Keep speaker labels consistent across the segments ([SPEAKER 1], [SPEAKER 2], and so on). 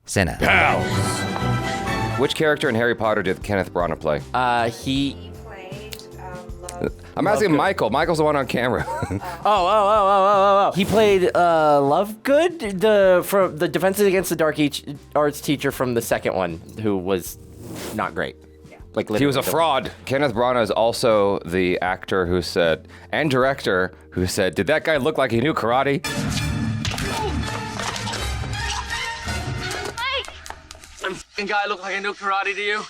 [SPEAKER 1] Cinna.
[SPEAKER 2] Pals. Which character in Harry Potter did Kenneth Branagh play?
[SPEAKER 3] He
[SPEAKER 4] played
[SPEAKER 2] I'm asking Michael. Michael's the one on camera.
[SPEAKER 3] Oh. He played Lovegood, the Defenses Against the Dark Arts teacher from the second one, who was not great. Like
[SPEAKER 2] He was a fraud. Kenneth Branagh is also the actor who said, and director who said, did that guy look like he knew karate?
[SPEAKER 5] Guy look like I knew karate to you?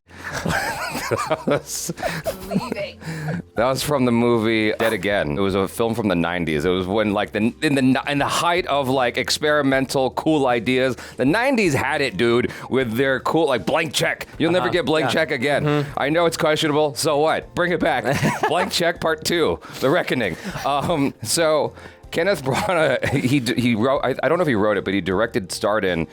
[SPEAKER 4] leaving.
[SPEAKER 2] That was from the movie Dead Again. It was a film from the 90s. It was when like in the height of like experimental cool ideas. The 90s had it, dude, with their cool like blank check. You'll never get blank check again. Mm-hmm. I know it's questionable. So what? Bring it back. Blank check part 2, The Reckoning. So Kenneth Branagh, he wrote, I don't know if he wrote it, but he directed, starred in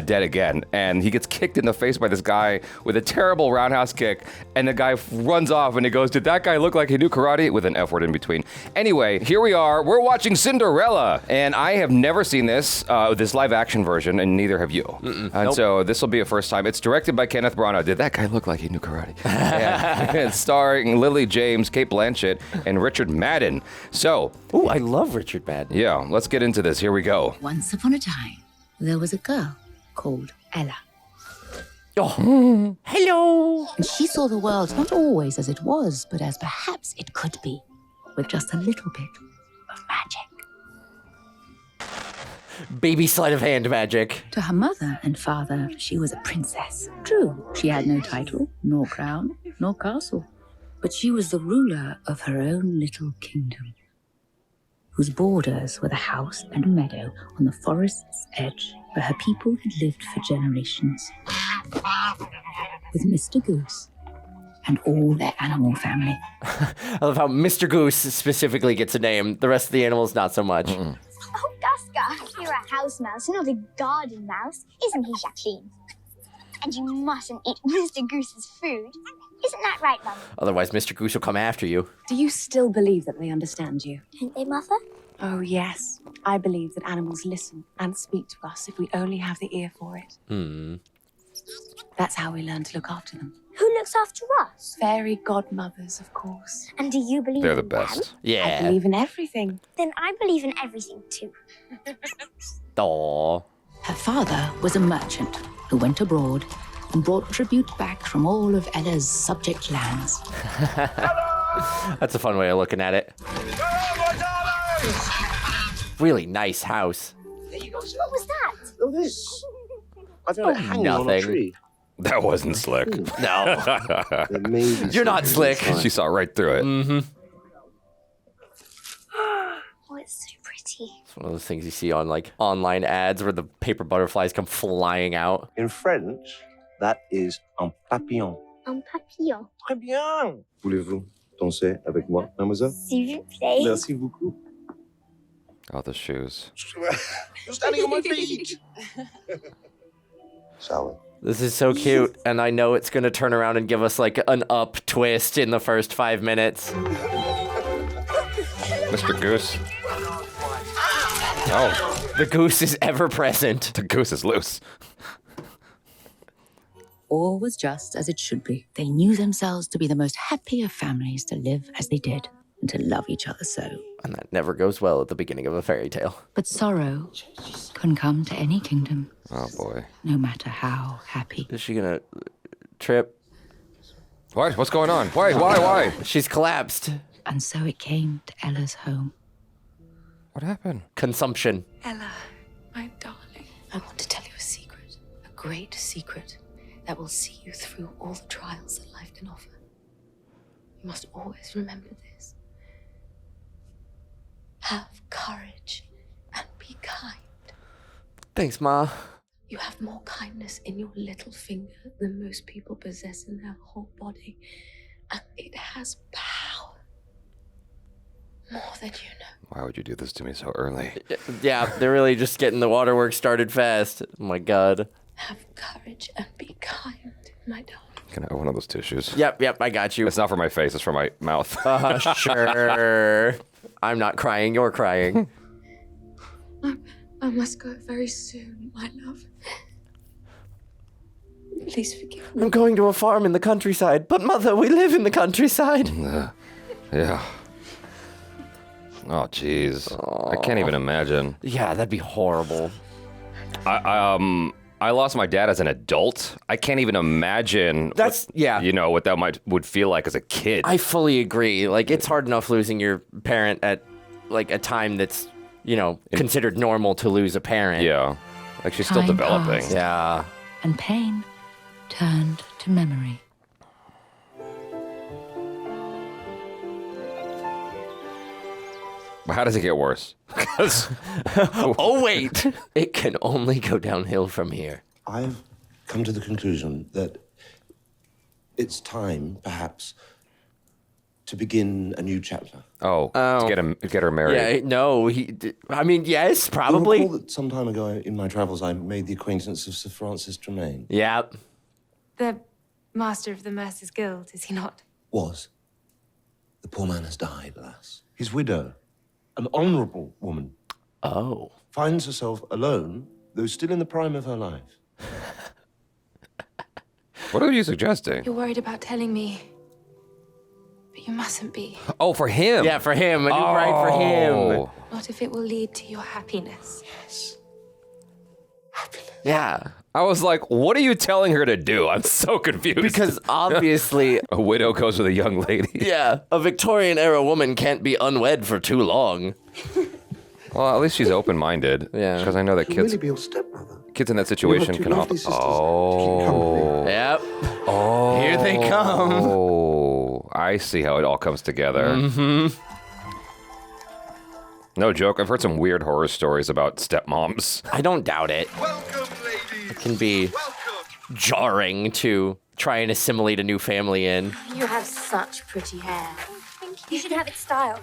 [SPEAKER 2] Dead Again, and he gets kicked in the face by this guy with a terrible roundhouse kick, and the guy runs off, and he goes, did that guy look like he knew karate? With an F word in between. Anyway, here we are, we're watching Cinderella, and I have never seen this live action version, and neither have you. And so this will be a first time. It's directed by Kenneth Branagh. Did that guy look like he knew karate? And it's starring Lily James, Cate Blanchett, and Richard Madden. So,
[SPEAKER 3] Ooh, I love Richard Madden.
[SPEAKER 2] yeah, let's get into this. Here we go.
[SPEAKER 6] Once upon a time, there was a girl called Ella.
[SPEAKER 3] Oh, hello.
[SPEAKER 6] And she saw the world not always as it was, but as perhaps it could be, with just a little bit of magic.
[SPEAKER 3] Baby sleight of hand magic.
[SPEAKER 6] To her mother and father, she was a princess. True, she had no title, nor crown, nor castle. But she was the ruler of her own little kingdom, whose borders were the house and meadow on the forest's edge where her people had lived for generations. With Mr. Goose and all their animal family.
[SPEAKER 3] I love how Mr. Goose specifically gets a name. The rest of the animals, not so much.
[SPEAKER 7] Oh, Dusker, you're a house mouse, not a garden mouse, isn't he, Jacqueline? And you mustn't eat Mr. Goose's food. Isn't that right, Mum?
[SPEAKER 3] Otherwise, Mr. Goose will come after you.
[SPEAKER 8] Do you still believe that they understand you?
[SPEAKER 7] Don't they, Mother?
[SPEAKER 8] Oh, yes. I believe that animals listen and speak to us if we only have the ear for it. That's how we learn to look after them.
[SPEAKER 7] Who looks after us?
[SPEAKER 8] Fairy godmothers, of course.
[SPEAKER 7] And do you believe
[SPEAKER 2] They're the
[SPEAKER 7] in them?
[SPEAKER 2] best.
[SPEAKER 8] I
[SPEAKER 3] Yeah.
[SPEAKER 8] believe in everything.
[SPEAKER 7] Then I believe in everything, too.
[SPEAKER 3] Aw.
[SPEAKER 6] Her father was a merchant who went abroad and brought tribute back from all of Ella's subject lands.
[SPEAKER 3] That's a fun way of looking at it. Really nice house.
[SPEAKER 7] What was that?
[SPEAKER 5] Look at this. I found it hanging on a
[SPEAKER 3] nothing.
[SPEAKER 5] tree.
[SPEAKER 2] That wasn't slick.
[SPEAKER 3] No.
[SPEAKER 5] There may be
[SPEAKER 3] You're not
[SPEAKER 5] something
[SPEAKER 3] slick.
[SPEAKER 5] inside.
[SPEAKER 2] She saw right through it.
[SPEAKER 7] Oh, it's so pretty.
[SPEAKER 3] It's one of those things you see on like online ads where the paper butterflies come flying out.
[SPEAKER 5] In French, that is un papillon.
[SPEAKER 7] Un papillon.
[SPEAKER 5] Très bien. Voulez-vous danser avec moi, mademoiselle?
[SPEAKER 7] S'il vous plaît.
[SPEAKER 5] Merci beaucoup.
[SPEAKER 2] Oh, the shoes.
[SPEAKER 5] You're standing on my feet. Shall we?
[SPEAKER 3] This is so cute, and I know it's gonna turn around and give us like an up twist in the first 5 minutes.
[SPEAKER 2] Mr. Goose. Oh,
[SPEAKER 3] The goose is ever present.
[SPEAKER 2] the goose is loose.
[SPEAKER 6] All was just as it should be. They knew themselves to be the most happy of families to live as they did and to love each other so.
[SPEAKER 3] And that never goes well at the beginning of a fairy tale.
[SPEAKER 6] But sorrow can come to any kingdom,
[SPEAKER 2] Oh, boy.
[SPEAKER 6] no matter how happy.
[SPEAKER 3] Is she gonna trip?
[SPEAKER 2] What? What's going on? Why?
[SPEAKER 3] She's collapsed.
[SPEAKER 6] And so it came to Ella's home.
[SPEAKER 2] What happened?
[SPEAKER 3] Consumption.
[SPEAKER 8] Ella, my darling, I want to tell you a secret, a great secret that will see you through all the trials that life can offer. You must always remember this. Have courage and be kind.
[SPEAKER 3] Thanks, Ma.
[SPEAKER 8] You have more kindness in your little finger than most people possess in their whole body, and it has power. More than you know.
[SPEAKER 2] Why would you do this to me so early?
[SPEAKER 3] Yeah, they're really just getting the waterworks started fast. Oh my god.
[SPEAKER 8] Have courage and be kind, my darling.
[SPEAKER 2] Can I have one of those tissues?
[SPEAKER 3] Yep, I got you.
[SPEAKER 2] It's not for my face, it's for my mouth.
[SPEAKER 3] Sure. I'm not crying, you're crying.
[SPEAKER 8] I must go very soon, my love. Please forgive me.
[SPEAKER 3] I'm going to a farm in the countryside. But Mother, we live in the countryside.
[SPEAKER 2] Yeah. Oh, jeez. I can't even imagine.
[SPEAKER 3] Yeah, that'd be horrible.
[SPEAKER 2] I lost my dad as an adult. I can't even imagine.
[SPEAKER 3] That's
[SPEAKER 2] what that would feel like as a kid.
[SPEAKER 3] I fully agree. Like, it's hard enough losing your parent at like a time that's, considered normal to lose a parent.
[SPEAKER 2] Yeah. Like she's still
[SPEAKER 6] Time
[SPEAKER 2] developing.
[SPEAKER 6] passed.
[SPEAKER 3] Yeah.
[SPEAKER 6] And pain turned to memory.
[SPEAKER 2] But how does it get worse? 'Cause-
[SPEAKER 3] Oh, wait. It can only go downhill from here.
[SPEAKER 5] I've come to the conclusion that it's time, perhaps, to begin a new chapter.
[SPEAKER 2] to get her married.
[SPEAKER 3] Yeah, no, yes,
[SPEAKER 5] You
[SPEAKER 3] probably.
[SPEAKER 5] recall that some time ago in my travels I made the acquaintance of Sir Francis Tremaine.
[SPEAKER 3] Yeah.
[SPEAKER 1] The master of the Mercers Guild, is he not?
[SPEAKER 5] Was. The poor man has died, alas. His widow, an honourable woman,
[SPEAKER 3] Oh.
[SPEAKER 5] finds herself alone, though still in the prime of her life.
[SPEAKER 2] What are you suggesting?
[SPEAKER 1] You're worried about telling me, but you mustn't be.
[SPEAKER 2] Oh, for him.
[SPEAKER 3] Yeah, for him. A new bride for him.
[SPEAKER 2] Oh.
[SPEAKER 1] Not if it will lead to your happiness.
[SPEAKER 5] Yes.
[SPEAKER 3] Yeah.
[SPEAKER 2] I was like, what are you telling her to do? I'm so confused.
[SPEAKER 3] Because obviously,
[SPEAKER 2] a widow goes with a young lady.
[SPEAKER 3] yeah, a Victorian era woman can't be unwed for too long.
[SPEAKER 2] Well, at least she's open-minded.
[SPEAKER 3] Yeah.
[SPEAKER 2] Because I know that
[SPEAKER 5] She'll
[SPEAKER 2] kids
[SPEAKER 5] really be your stepmother.
[SPEAKER 2] in that situation
[SPEAKER 5] two
[SPEAKER 2] can
[SPEAKER 5] lovely sisters to keep
[SPEAKER 2] Oh.
[SPEAKER 5] company.
[SPEAKER 3] Yep. Oh. Here they come.
[SPEAKER 2] Oh, I see how it all comes together. Mm-hmm. No joke. I've heard some weird horror stories about stepmoms.
[SPEAKER 3] I don't doubt it.
[SPEAKER 4] Welcome, ladies.
[SPEAKER 3] It can be
[SPEAKER 4] Welcome.
[SPEAKER 3] jarring to try and assimilate a new family in.
[SPEAKER 9] You have such pretty hair.
[SPEAKER 7] You should have it styled.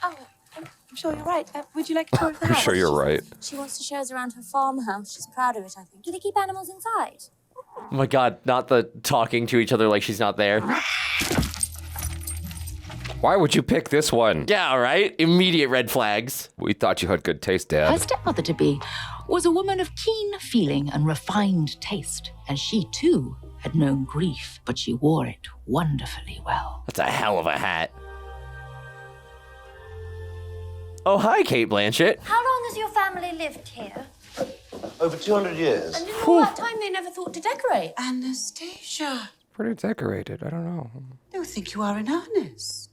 [SPEAKER 9] Oh, I'm sure you're right. Would you like a tour of the
[SPEAKER 2] I'm
[SPEAKER 9] house?
[SPEAKER 2] sure you're right.
[SPEAKER 9] She wants to show us around her farmhouse. She's proud of it, I think. Do they keep animals inside?
[SPEAKER 3] Oh my god, not the talking to each other like she's not there.
[SPEAKER 2] Why would you pick this one?
[SPEAKER 3] Yeah, right? Immediate red flags.
[SPEAKER 2] We thought you had good taste,
[SPEAKER 6] Her
[SPEAKER 2] Dad.
[SPEAKER 6] stepmother-to-be was a woman of keen feeling and refined taste, and she too had known grief, but she wore it wonderfully well.
[SPEAKER 3] That's a hell of a hat. Oh, hi, Cate Blanchett.
[SPEAKER 7] How long has your family lived here?
[SPEAKER 5] Over 200 years.
[SPEAKER 9] And in all that time, they never thought to decorate.
[SPEAKER 10] Anastasia,
[SPEAKER 2] Pretty decorated. I don't know.
[SPEAKER 10] don't think you are in earnest.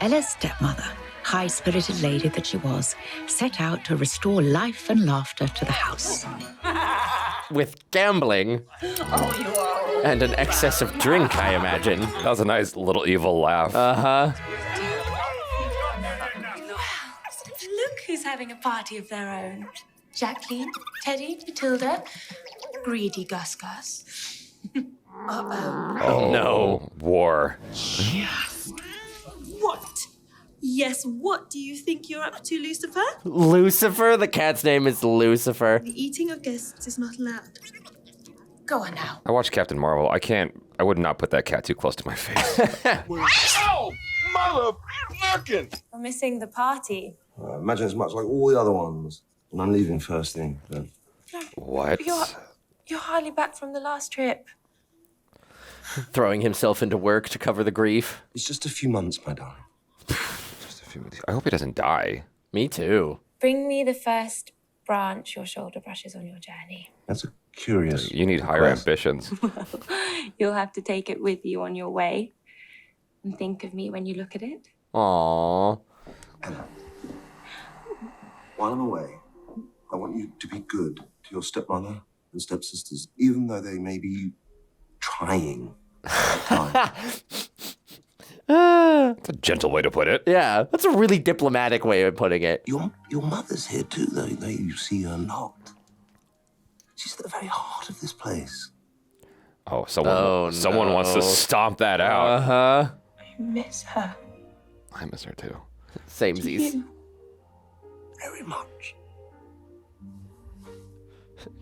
[SPEAKER 6] Ella's stepmother, high-spirited lady that she was, set out to restore life and laughter to the house.
[SPEAKER 3] With gambling. And an excess of drink, I imagine.
[SPEAKER 2] That was a nice little evil laugh.
[SPEAKER 3] Uh-huh.
[SPEAKER 8] Look who's having a party of their own. Jacqueline, Teddy, Matilda, greedy Gus Gus.
[SPEAKER 2] Oh,
[SPEAKER 3] no.
[SPEAKER 2] War.
[SPEAKER 11] What? Yes, what do you think you're up to, Lucifer?
[SPEAKER 3] Lucifer? The cat's name is Lucifer.
[SPEAKER 11] The eating of guests is not allowed.
[SPEAKER 8] Go on now.
[SPEAKER 2] I watched Captain Marvel. I would not put that cat too close to my face.
[SPEAKER 4] Oh, mother fucking!
[SPEAKER 11] We're missing the party.
[SPEAKER 5] Imagine it's much like all the other ones. And I'm leaving first thing. Then.
[SPEAKER 2] What?
[SPEAKER 11] You're hardly back from the last trip.
[SPEAKER 3] Throwing himself into work to cover the grief.
[SPEAKER 5] It's just a few months, my darling.
[SPEAKER 2] I hope he doesn't die.
[SPEAKER 3] Me too.
[SPEAKER 11] Bring me the first branch your shoulder brushes on your journey.
[SPEAKER 5] That's a curious.
[SPEAKER 2] You need higher
[SPEAKER 5] request.
[SPEAKER 2] ambitions.
[SPEAKER 11] You'll have to take it with you on your way. And think of me when you look at it.
[SPEAKER 3] Aww.
[SPEAKER 5] While I'm away, I want you to be good to your stepmother and stepsisters, even though they may be trying at times.
[SPEAKER 2] That's a gentle way to put it.
[SPEAKER 3] Yeah, that's a really diplomatic way of putting it.
[SPEAKER 5] Your mother's here too, though. You see her not. She's at the very heart of this place.
[SPEAKER 2] Oh, someone wants to stomp that out.
[SPEAKER 3] Uh-huh.
[SPEAKER 11] I miss her.
[SPEAKER 2] I miss her too.
[SPEAKER 3] Samesies.
[SPEAKER 5] Very much.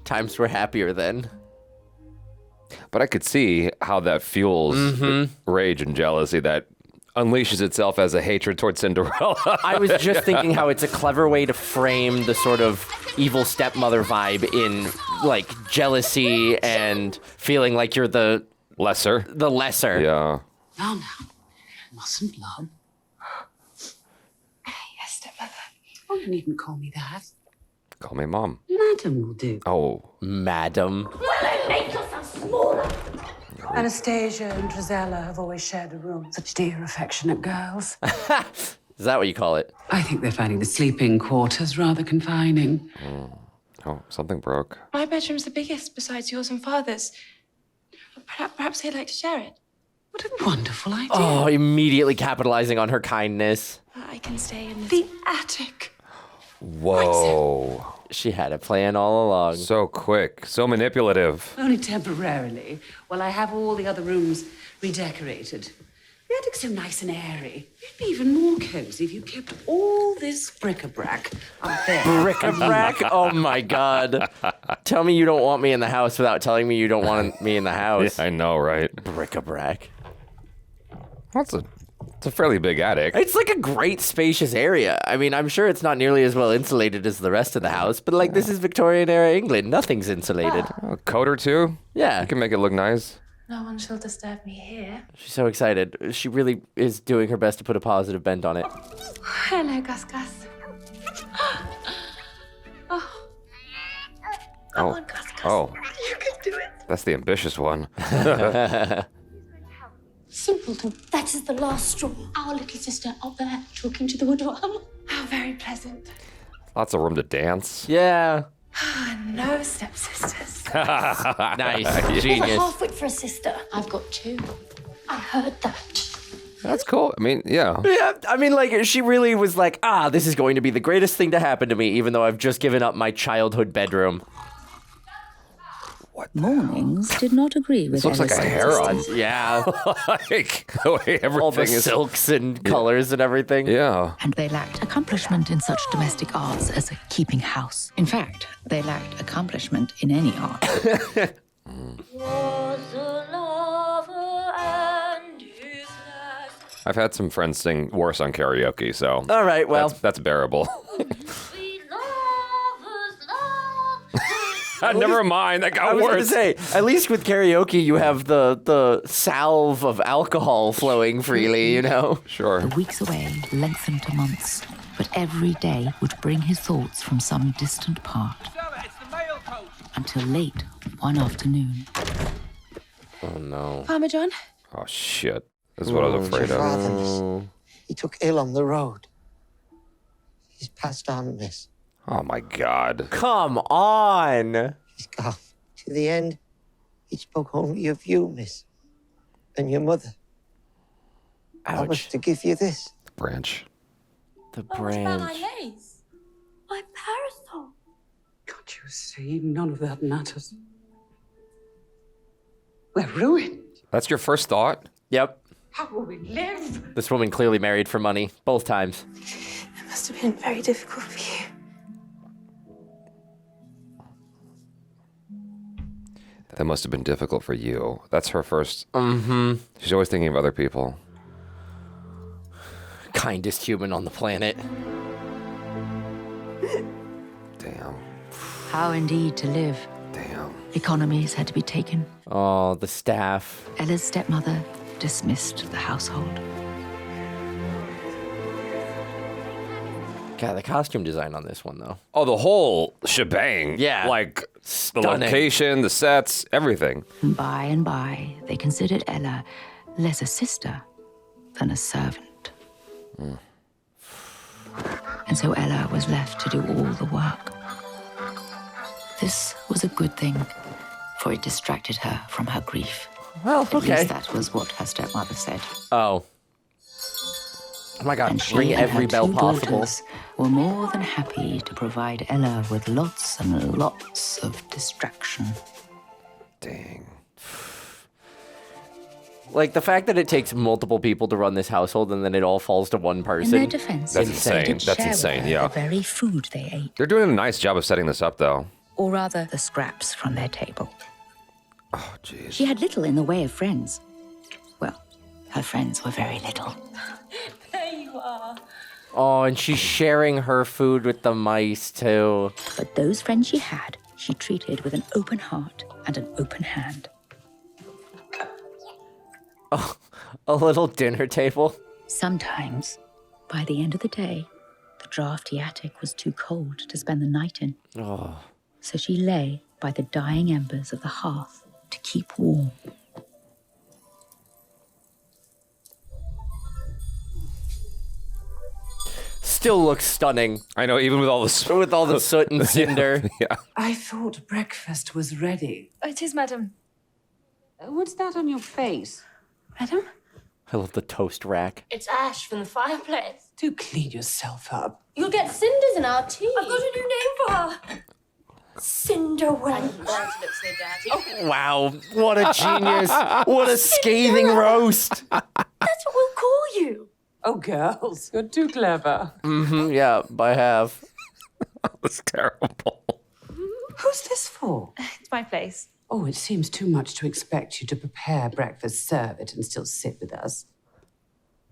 [SPEAKER 3] Times were happier then.
[SPEAKER 2] But I could see how that fuels rage and jealousy that unleashes itself as a hatred towards Cinderella.
[SPEAKER 3] I was just thinking how it's a clever way to frame the sort of evil stepmother vibe in like jealousy and feeling like you're the
[SPEAKER 2] lesser.
[SPEAKER 3] Yeah.
[SPEAKER 10] Now, mustn't love.
[SPEAKER 11] Yes, stepmother.
[SPEAKER 10] Oh, you needn't call me that.
[SPEAKER 2] Call me Mom.
[SPEAKER 10] Madam will do.
[SPEAKER 2] Oh.
[SPEAKER 3] Madam.
[SPEAKER 9] Will you make yourself smaller?
[SPEAKER 10] Anastasia and Drizella have always shared a room. Such dear, affectionate girls.
[SPEAKER 3] Is that what you call it?
[SPEAKER 10] I think they're finding the sleeping quarters rather confining.
[SPEAKER 2] Oh, something broke.
[SPEAKER 11] My bedroom's the biggest besides yours and father's. Perhaps they'd like to share it.
[SPEAKER 10] What a wonderful idea.
[SPEAKER 3] Oh, immediately capitalizing on her kindness.
[SPEAKER 11] I can stay in
[SPEAKER 10] The attic.
[SPEAKER 2] Whoa.
[SPEAKER 3] She had a plan all along.
[SPEAKER 2] So quick, so manipulative.
[SPEAKER 10] Only temporarily, while I have all the other rooms redecorated. The attic's so nice and airy. It'd be even more cozy if you kept all this bric-a-brac up there.
[SPEAKER 3] Bric-a-brac? Oh my God. Tell me you don't want me in the house without telling me you don't want me in the house.
[SPEAKER 2] Yeah, I know, right?
[SPEAKER 3] Bric-a-brac.
[SPEAKER 2] It's a fairly big attic.
[SPEAKER 3] It's like a great spacious area. I mean, I'm sure it's not nearly as well insulated as the rest of the house, but like this is Victorian era England. Nothing's insulated.
[SPEAKER 2] A coat or two?
[SPEAKER 3] Yeah.
[SPEAKER 2] You can make it look nice.
[SPEAKER 1] No one shall disturb me here.
[SPEAKER 3] She's so excited. She really is doing her best to put a positive bent on it.
[SPEAKER 1] Hello, Gus Gus. Oh. Come on, Gus Gus.
[SPEAKER 2] Oh.
[SPEAKER 1] You can do it.
[SPEAKER 2] That's the ambitious one.
[SPEAKER 9] Simpleton. That is the last straw. Our little sister up there talking to the woodworm.
[SPEAKER 1] How very pleasant.
[SPEAKER 2] Lots of room to dance.
[SPEAKER 3] Yeah.
[SPEAKER 1] No stepsisters.
[SPEAKER 3] Nice.
[SPEAKER 9] She's a
[SPEAKER 3] Genius.
[SPEAKER 9] half-wit for a sister. I've got 2. I heard that.
[SPEAKER 2] That's cool. I mean, yeah.
[SPEAKER 3] Yeah, I mean, like, she really was like, this is going to be the greatest thing to happen to me, even though I've just given up my childhood bedroom.
[SPEAKER 6] Mornings did not agree with
[SPEAKER 2] This looks like a
[SPEAKER 6] Ella's
[SPEAKER 2] harem.
[SPEAKER 6] existence.
[SPEAKER 3] Yeah.
[SPEAKER 2] Like, the way everything
[SPEAKER 3] All the
[SPEAKER 2] is.
[SPEAKER 3] silks and colors and everything.
[SPEAKER 2] Yeah.
[SPEAKER 6] And they lacked accomplishment in such domestic arts as keeping house. In fact, they lacked accomplishment in any art.
[SPEAKER 2] I've had some friends sing War Song karaoke, so.
[SPEAKER 3] All right, well.
[SPEAKER 2] That's bearable. Never mind, that got
[SPEAKER 3] I was going to
[SPEAKER 2] worse.
[SPEAKER 3] say, at least with karaoke, you have the salve of alcohol flowing freely, you know?
[SPEAKER 2] Sure.
[SPEAKER 6] The weeks away lengthened to months, but every day would bring his thoughts from some distant part. Until late one afternoon.
[SPEAKER 3] Oh, no.
[SPEAKER 11] Parmesan?
[SPEAKER 2] Oh, shit. This is what I was afraid of.
[SPEAKER 12] Father, miss. He took ill on the road. He's passed on, miss.
[SPEAKER 2] Oh, my God.
[SPEAKER 3] Come on.
[SPEAKER 12] He's gone. To the end, he spoke only of you, miss. And your mother. I was
[SPEAKER 3] Ouch.
[SPEAKER 12] to give you this.
[SPEAKER 2] Branch.
[SPEAKER 3] The
[SPEAKER 9] What about my
[SPEAKER 3] branch.
[SPEAKER 9] lace? My parasol.
[SPEAKER 10] Can't you see? None of that matters. We're ruined.
[SPEAKER 2] That's your first thought?
[SPEAKER 3] Yep.
[SPEAKER 10] How will we live?
[SPEAKER 3] This woman clearly married for money, both times.
[SPEAKER 1] It must have been very difficult for you.
[SPEAKER 2] That must have been difficult for you. That's her first.
[SPEAKER 3] Mm-hmm.
[SPEAKER 2] She's always thinking of other people.
[SPEAKER 3] Kindest human on the planet.
[SPEAKER 2] Damn.
[SPEAKER 6] How indeed to live.
[SPEAKER 2] Damn.
[SPEAKER 6] Economies had to be taken.
[SPEAKER 3] Oh, the staff.
[SPEAKER 6] Ella's stepmother dismissed the household.
[SPEAKER 3] God, the costume design on this one, though.
[SPEAKER 2] Oh, the whole shebang.
[SPEAKER 3] Yeah.
[SPEAKER 2] Like,
[SPEAKER 3] Stunning.
[SPEAKER 2] the location, the sets, everything.
[SPEAKER 6] By and by, they considered Ella less a sister than a servant. And so Ella was left to do all the work. This was a good thing, for it distracted her from her grief.
[SPEAKER 3] Well,
[SPEAKER 6] At
[SPEAKER 3] okay.
[SPEAKER 6] least that was what her stepmother said.
[SPEAKER 3] Oh. Oh my God,
[SPEAKER 6] And she
[SPEAKER 3] ring
[SPEAKER 6] and
[SPEAKER 3] every
[SPEAKER 6] her
[SPEAKER 3] bell
[SPEAKER 6] 2
[SPEAKER 3] possible.
[SPEAKER 6] daughters were more than happy to provide Ella with lots and lots of distraction.
[SPEAKER 2] Dang.
[SPEAKER 3] Like, the fact that it takes multiple people to run this household and then it all falls to one
[SPEAKER 6] In
[SPEAKER 3] person.
[SPEAKER 6] their defense,
[SPEAKER 2] That's
[SPEAKER 6] they
[SPEAKER 2] insane.
[SPEAKER 6] did
[SPEAKER 2] That's
[SPEAKER 6] share
[SPEAKER 2] insane,
[SPEAKER 6] with her
[SPEAKER 2] yeah.
[SPEAKER 6] the very food they ate,
[SPEAKER 2] They're doing a nice job of setting this up, though.
[SPEAKER 6] or rather, the scraps from their table.
[SPEAKER 2] Oh, jeez.
[SPEAKER 6] She had little in the way of friends. Well, her friends were very little.
[SPEAKER 10] There you are.
[SPEAKER 3] Oh, and she's sharing her food with the mice, too.
[SPEAKER 6] But those friends she had, she treated with an open heart and an open hand.
[SPEAKER 3] Oh, a little dinner table.
[SPEAKER 6] Sometimes, by the end of the day, the drafty attic was too cold to spend the night in.
[SPEAKER 3] Oh.
[SPEAKER 6] So she lay by the dying embers of the hearth to keep warm.
[SPEAKER 3] Still looks stunning.
[SPEAKER 2] I know, even with all the
[SPEAKER 3] with all the soot and cinder.
[SPEAKER 2] Yeah.
[SPEAKER 10] I thought breakfast was ready.
[SPEAKER 1] Oh, it is, madam.
[SPEAKER 10] What's that on your face? Madam?
[SPEAKER 3] I love the toast rack.
[SPEAKER 9] It's ash from the fireplace.
[SPEAKER 10] Do clean yourself up.
[SPEAKER 9] You'll get cinders in our tea. I've got a new name for her. Cinderella.
[SPEAKER 3] Wow, what a genius. What a scathing roast.
[SPEAKER 9] That's what we'll call you.
[SPEAKER 10] Oh, girls, you're too clever.
[SPEAKER 3] Mm-hmm, yeah, by half.
[SPEAKER 2] That was terrible.
[SPEAKER 10] Who's this for?
[SPEAKER 1] It's my place.
[SPEAKER 10] Oh, it seems too much to expect you to prepare breakfast, serve it, and still sit with us.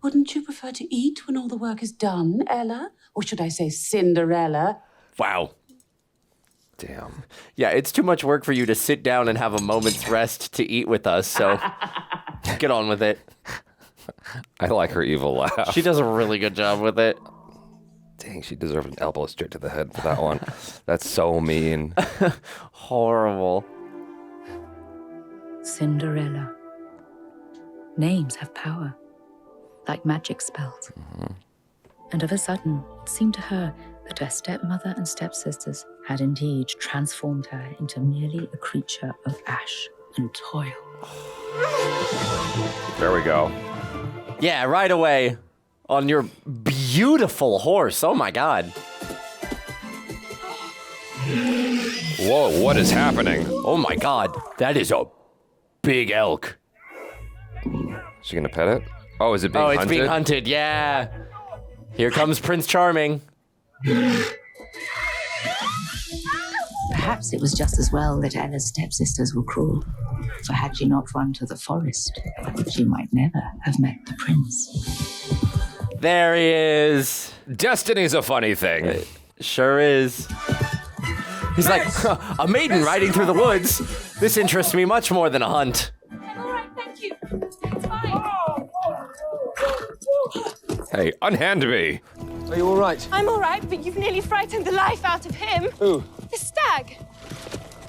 [SPEAKER 10] Wouldn't you prefer to eat when all the work is done, Ella? Or should I say Cinderella?
[SPEAKER 3] Wow.
[SPEAKER 2] Damn.
[SPEAKER 3] Yeah, it's too much work for you to sit down and have a moment's rest to eat with us, so get on with it.
[SPEAKER 2] I like her evil laugh.
[SPEAKER 3] She does a really good job with it.
[SPEAKER 2] Dang, she deserved an elbow straight to the head for that one. That's so mean.
[SPEAKER 3] Horrible.
[SPEAKER 6] Cinderella. Names have power, like magic spells.
[SPEAKER 2] Mm-hmm.
[SPEAKER 6] And of a sudden, it seemed to her that her stepmother and stepsisters had indeed transformed her into merely a creature of ash and toil.
[SPEAKER 2] There we go.
[SPEAKER 3] Yeah, right away. On your beautiful horse. Oh my god.
[SPEAKER 2] Whoa, what is happening?
[SPEAKER 3] Oh my god. That is a big elk.
[SPEAKER 2] Is she gonna pet it? Oh, is it being hunted?
[SPEAKER 3] Oh, it's being hunted, yeah. Here comes Prince Charming.
[SPEAKER 6] Perhaps it was just as well that Ella's stepsisters were cruel, for had she not run to the forest, she might never have met the prince.
[SPEAKER 3] There he is.
[SPEAKER 2] Destiny's a funny thing.
[SPEAKER 3] It sure is. He's like, a maiden riding through the woods. This interests me much more than a hunt.
[SPEAKER 9] I'm all right, thank you. It's fine.
[SPEAKER 2] Hey, unhand me.
[SPEAKER 4] Are you all right?
[SPEAKER 1] I'm all right, but you've nearly frightened the life out of him.
[SPEAKER 4] Who?
[SPEAKER 1] The stag.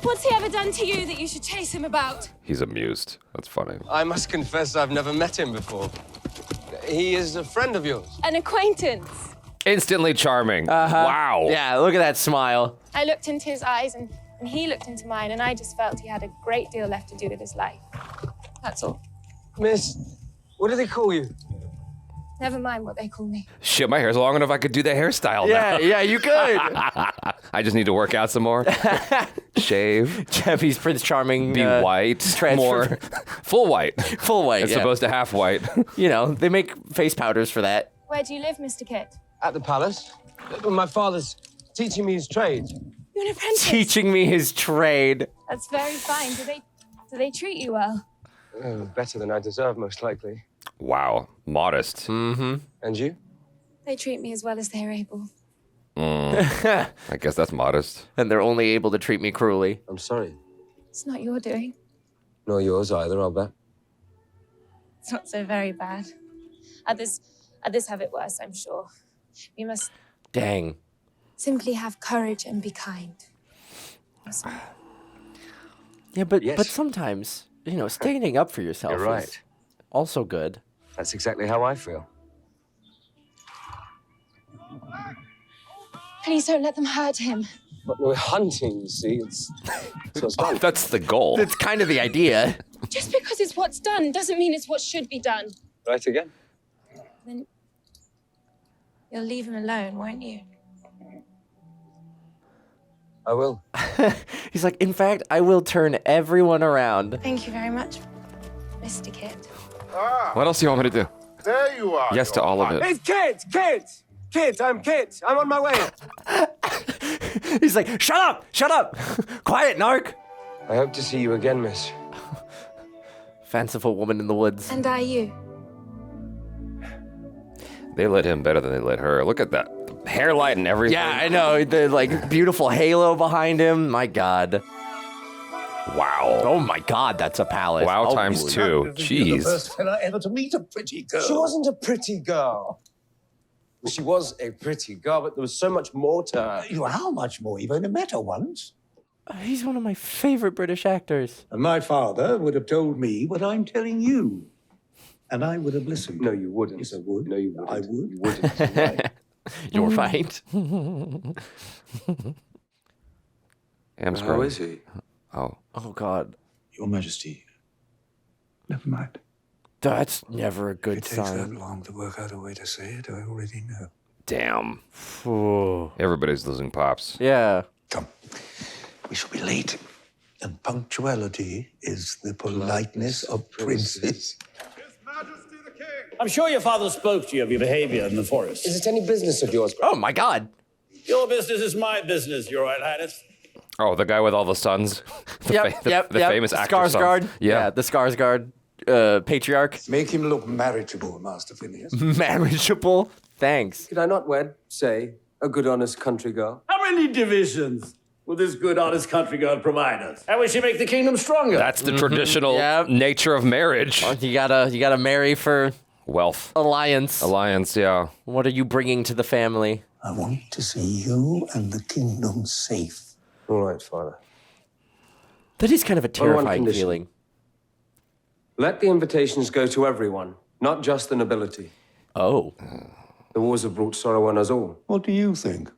[SPEAKER 1] What's he ever done to you that you should chase him about?
[SPEAKER 2] He's amused. That's funny.
[SPEAKER 4] I must confess I've never met him before. He is a friend of yours.
[SPEAKER 1] An acquaintance.
[SPEAKER 2] Instantly charming.
[SPEAKER 3] Uh-huh.
[SPEAKER 2] Wow.
[SPEAKER 3] Yeah, look at that smile.
[SPEAKER 1] I looked into his eyes and he looked into mine, and I just felt he had a great deal left to do with his life. That's all.
[SPEAKER 4] Miss, what do they call you?
[SPEAKER 1] Never mind what they call me.
[SPEAKER 2] Shit, my hair's long enough I could do the hairstyle now.
[SPEAKER 3] Yeah, you could.
[SPEAKER 2] I just need to work out some more. Shave.
[SPEAKER 3] Jaby's Prince Charming.
[SPEAKER 2] Be white.
[SPEAKER 3] transfer.
[SPEAKER 2] More. Full white.
[SPEAKER 3] Full white,
[SPEAKER 2] As
[SPEAKER 3] yeah.
[SPEAKER 2] opposed to half white.
[SPEAKER 3] You know, they make face powders for that.
[SPEAKER 1] Where do you live, Mr. Kit?
[SPEAKER 4] At the palace. My father's teaching me his trade.
[SPEAKER 1] You're an apprentice.
[SPEAKER 3] Teaching me his trade.
[SPEAKER 1] That's very fine. Do they treat you well?
[SPEAKER 4] Oh, better than I deserve, most likely.
[SPEAKER 2] Wow. Modest.
[SPEAKER 3] Mm-hmm.
[SPEAKER 4] And you?
[SPEAKER 1] They treat me as well as they're able.
[SPEAKER 2] I guess that's modest.
[SPEAKER 3] And they're only able to treat me cruelly.
[SPEAKER 4] I'm sorry.
[SPEAKER 1] It's not your doing.
[SPEAKER 4] Nor yours either, I'll bet.
[SPEAKER 1] It's not so very bad. Others have it worse, I'm sure. We must
[SPEAKER 3] Dang.
[SPEAKER 1] simply have courage and be kind.
[SPEAKER 3] Yeah, but
[SPEAKER 4] Yes.
[SPEAKER 3] sometimes, you know, standing up for yourself
[SPEAKER 4] You're
[SPEAKER 3] is
[SPEAKER 4] right.
[SPEAKER 3] also good.
[SPEAKER 4] That's exactly how I feel.
[SPEAKER 1] Please don't let them hurt him.
[SPEAKER 4] But we're hunting, you see. It's what's done.
[SPEAKER 2] That's the goal.
[SPEAKER 3] That's kind of the idea.
[SPEAKER 1] Just because it's what's done doesn't mean it's what should be done.
[SPEAKER 4] Right again.
[SPEAKER 1] Then you'll leave him alone, won't you?
[SPEAKER 4] I will.
[SPEAKER 3] He's like, in fact, I will turn everyone around.
[SPEAKER 1] Thank you very much, Mr. Kit.
[SPEAKER 2] What else do you want me to do?
[SPEAKER 13] There you are.
[SPEAKER 2] Yes to all of it.
[SPEAKER 4] It's Kate! Kate, I'm Kate. I'm on my way.
[SPEAKER 3] He's like, shut up! Shut up! Quiet, narc!
[SPEAKER 4] I hope to see you again, miss.
[SPEAKER 3] Fanciful woman in the woods.
[SPEAKER 1] And are you?
[SPEAKER 2] They lit him better than they lit her. Look at that hairline and everything.
[SPEAKER 3] Yeah, I know. The like beautiful halo behind him. My God.
[SPEAKER 2] Wow.
[SPEAKER 3] Oh my God, that's a palace.
[SPEAKER 2] Wow,
[SPEAKER 3] oh,
[SPEAKER 2] times 2.
[SPEAKER 13] You're the
[SPEAKER 2] Jeez.
[SPEAKER 13] first fella ever to meet a pretty girl.
[SPEAKER 4] She wasn't a pretty girl. She was a pretty girl, but there was so much more to her.
[SPEAKER 13] How much more? You've only met her once.
[SPEAKER 3] He's one of my favorite British actors.
[SPEAKER 13] And my father would have told me what I'm telling you. And I would have listened.
[SPEAKER 4] No, you wouldn't.
[SPEAKER 13] Yes, I would.
[SPEAKER 4] No, you wouldn't.
[SPEAKER 13] I would.
[SPEAKER 4] You wouldn't.
[SPEAKER 3] You're right.
[SPEAKER 2] How
[SPEAKER 4] is he?
[SPEAKER 2] Oh.
[SPEAKER 3] Oh God.
[SPEAKER 13] Your Majesty. Never mind.
[SPEAKER 3] That's never a good
[SPEAKER 13] It takes
[SPEAKER 3] sign.
[SPEAKER 13] that long to work out a way to say it. I already know.
[SPEAKER 2] Damn.
[SPEAKER 3] Ooh.
[SPEAKER 2] Everybody's losing pops.
[SPEAKER 3] Yeah.
[SPEAKER 13] Come. We shall be late. And punctuality is the politeness of princes.
[SPEAKER 14] I'm sure your father spoke to you of your behavior in the forest.
[SPEAKER 4] Is it any business of yours?
[SPEAKER 3] Oh my God.
[SPEAKER 14] Your business is my business, Your Royal Highness.
[SPEAKER 2] Oh, the guy with all the sons.
[SPEAKER 3] Yep.
[SPEAKER 2] The famous actor.
[SPEAKER 3] Skarsgård.
[SPEAKER 2] Sons. Yeah.
[SPEAKER 3] The Skarsgård patriarch.
[SPEAKER 13] Make him look marriageable, Master Phineas.
[SPEAKER 3] Marriageable. Thanks.
[SPEAKER 4] Could I not wed, say, a good, honest country girl?
[SPEAKER 14] How many divisions will this good, honest country girl provide us? How will she make the kingdom stronger?
[SPEAKER 2] That's the traditional nature of marriage.
[SPEAKER 3] You gotta marry for
[SPEAKER 2] wealth.
[SPEAKER 3] Alliance.
[SPEAKER 2] Alliance, yeah.
[SPEAKER 3] What are you bringing to the family?
[SPEAKER 13] I want to see you and the kingdom safe.
[SPEAKER 4] All right, Father.
[SPEAKER 3] That is kind of a
[SPEAKER 4] On one
[SPEAKER 3] terrifying
[SPEAKER 4] condition.
[SPEAKER 3] feeling.
[SPEAKER 4] Let the invitations go to everyone, not just the nobility.
[SPEAKER 3] Oh.
[SPEAKER 4] The wars have brought sorrow on us all.
[SPEAKER 13] What do you think?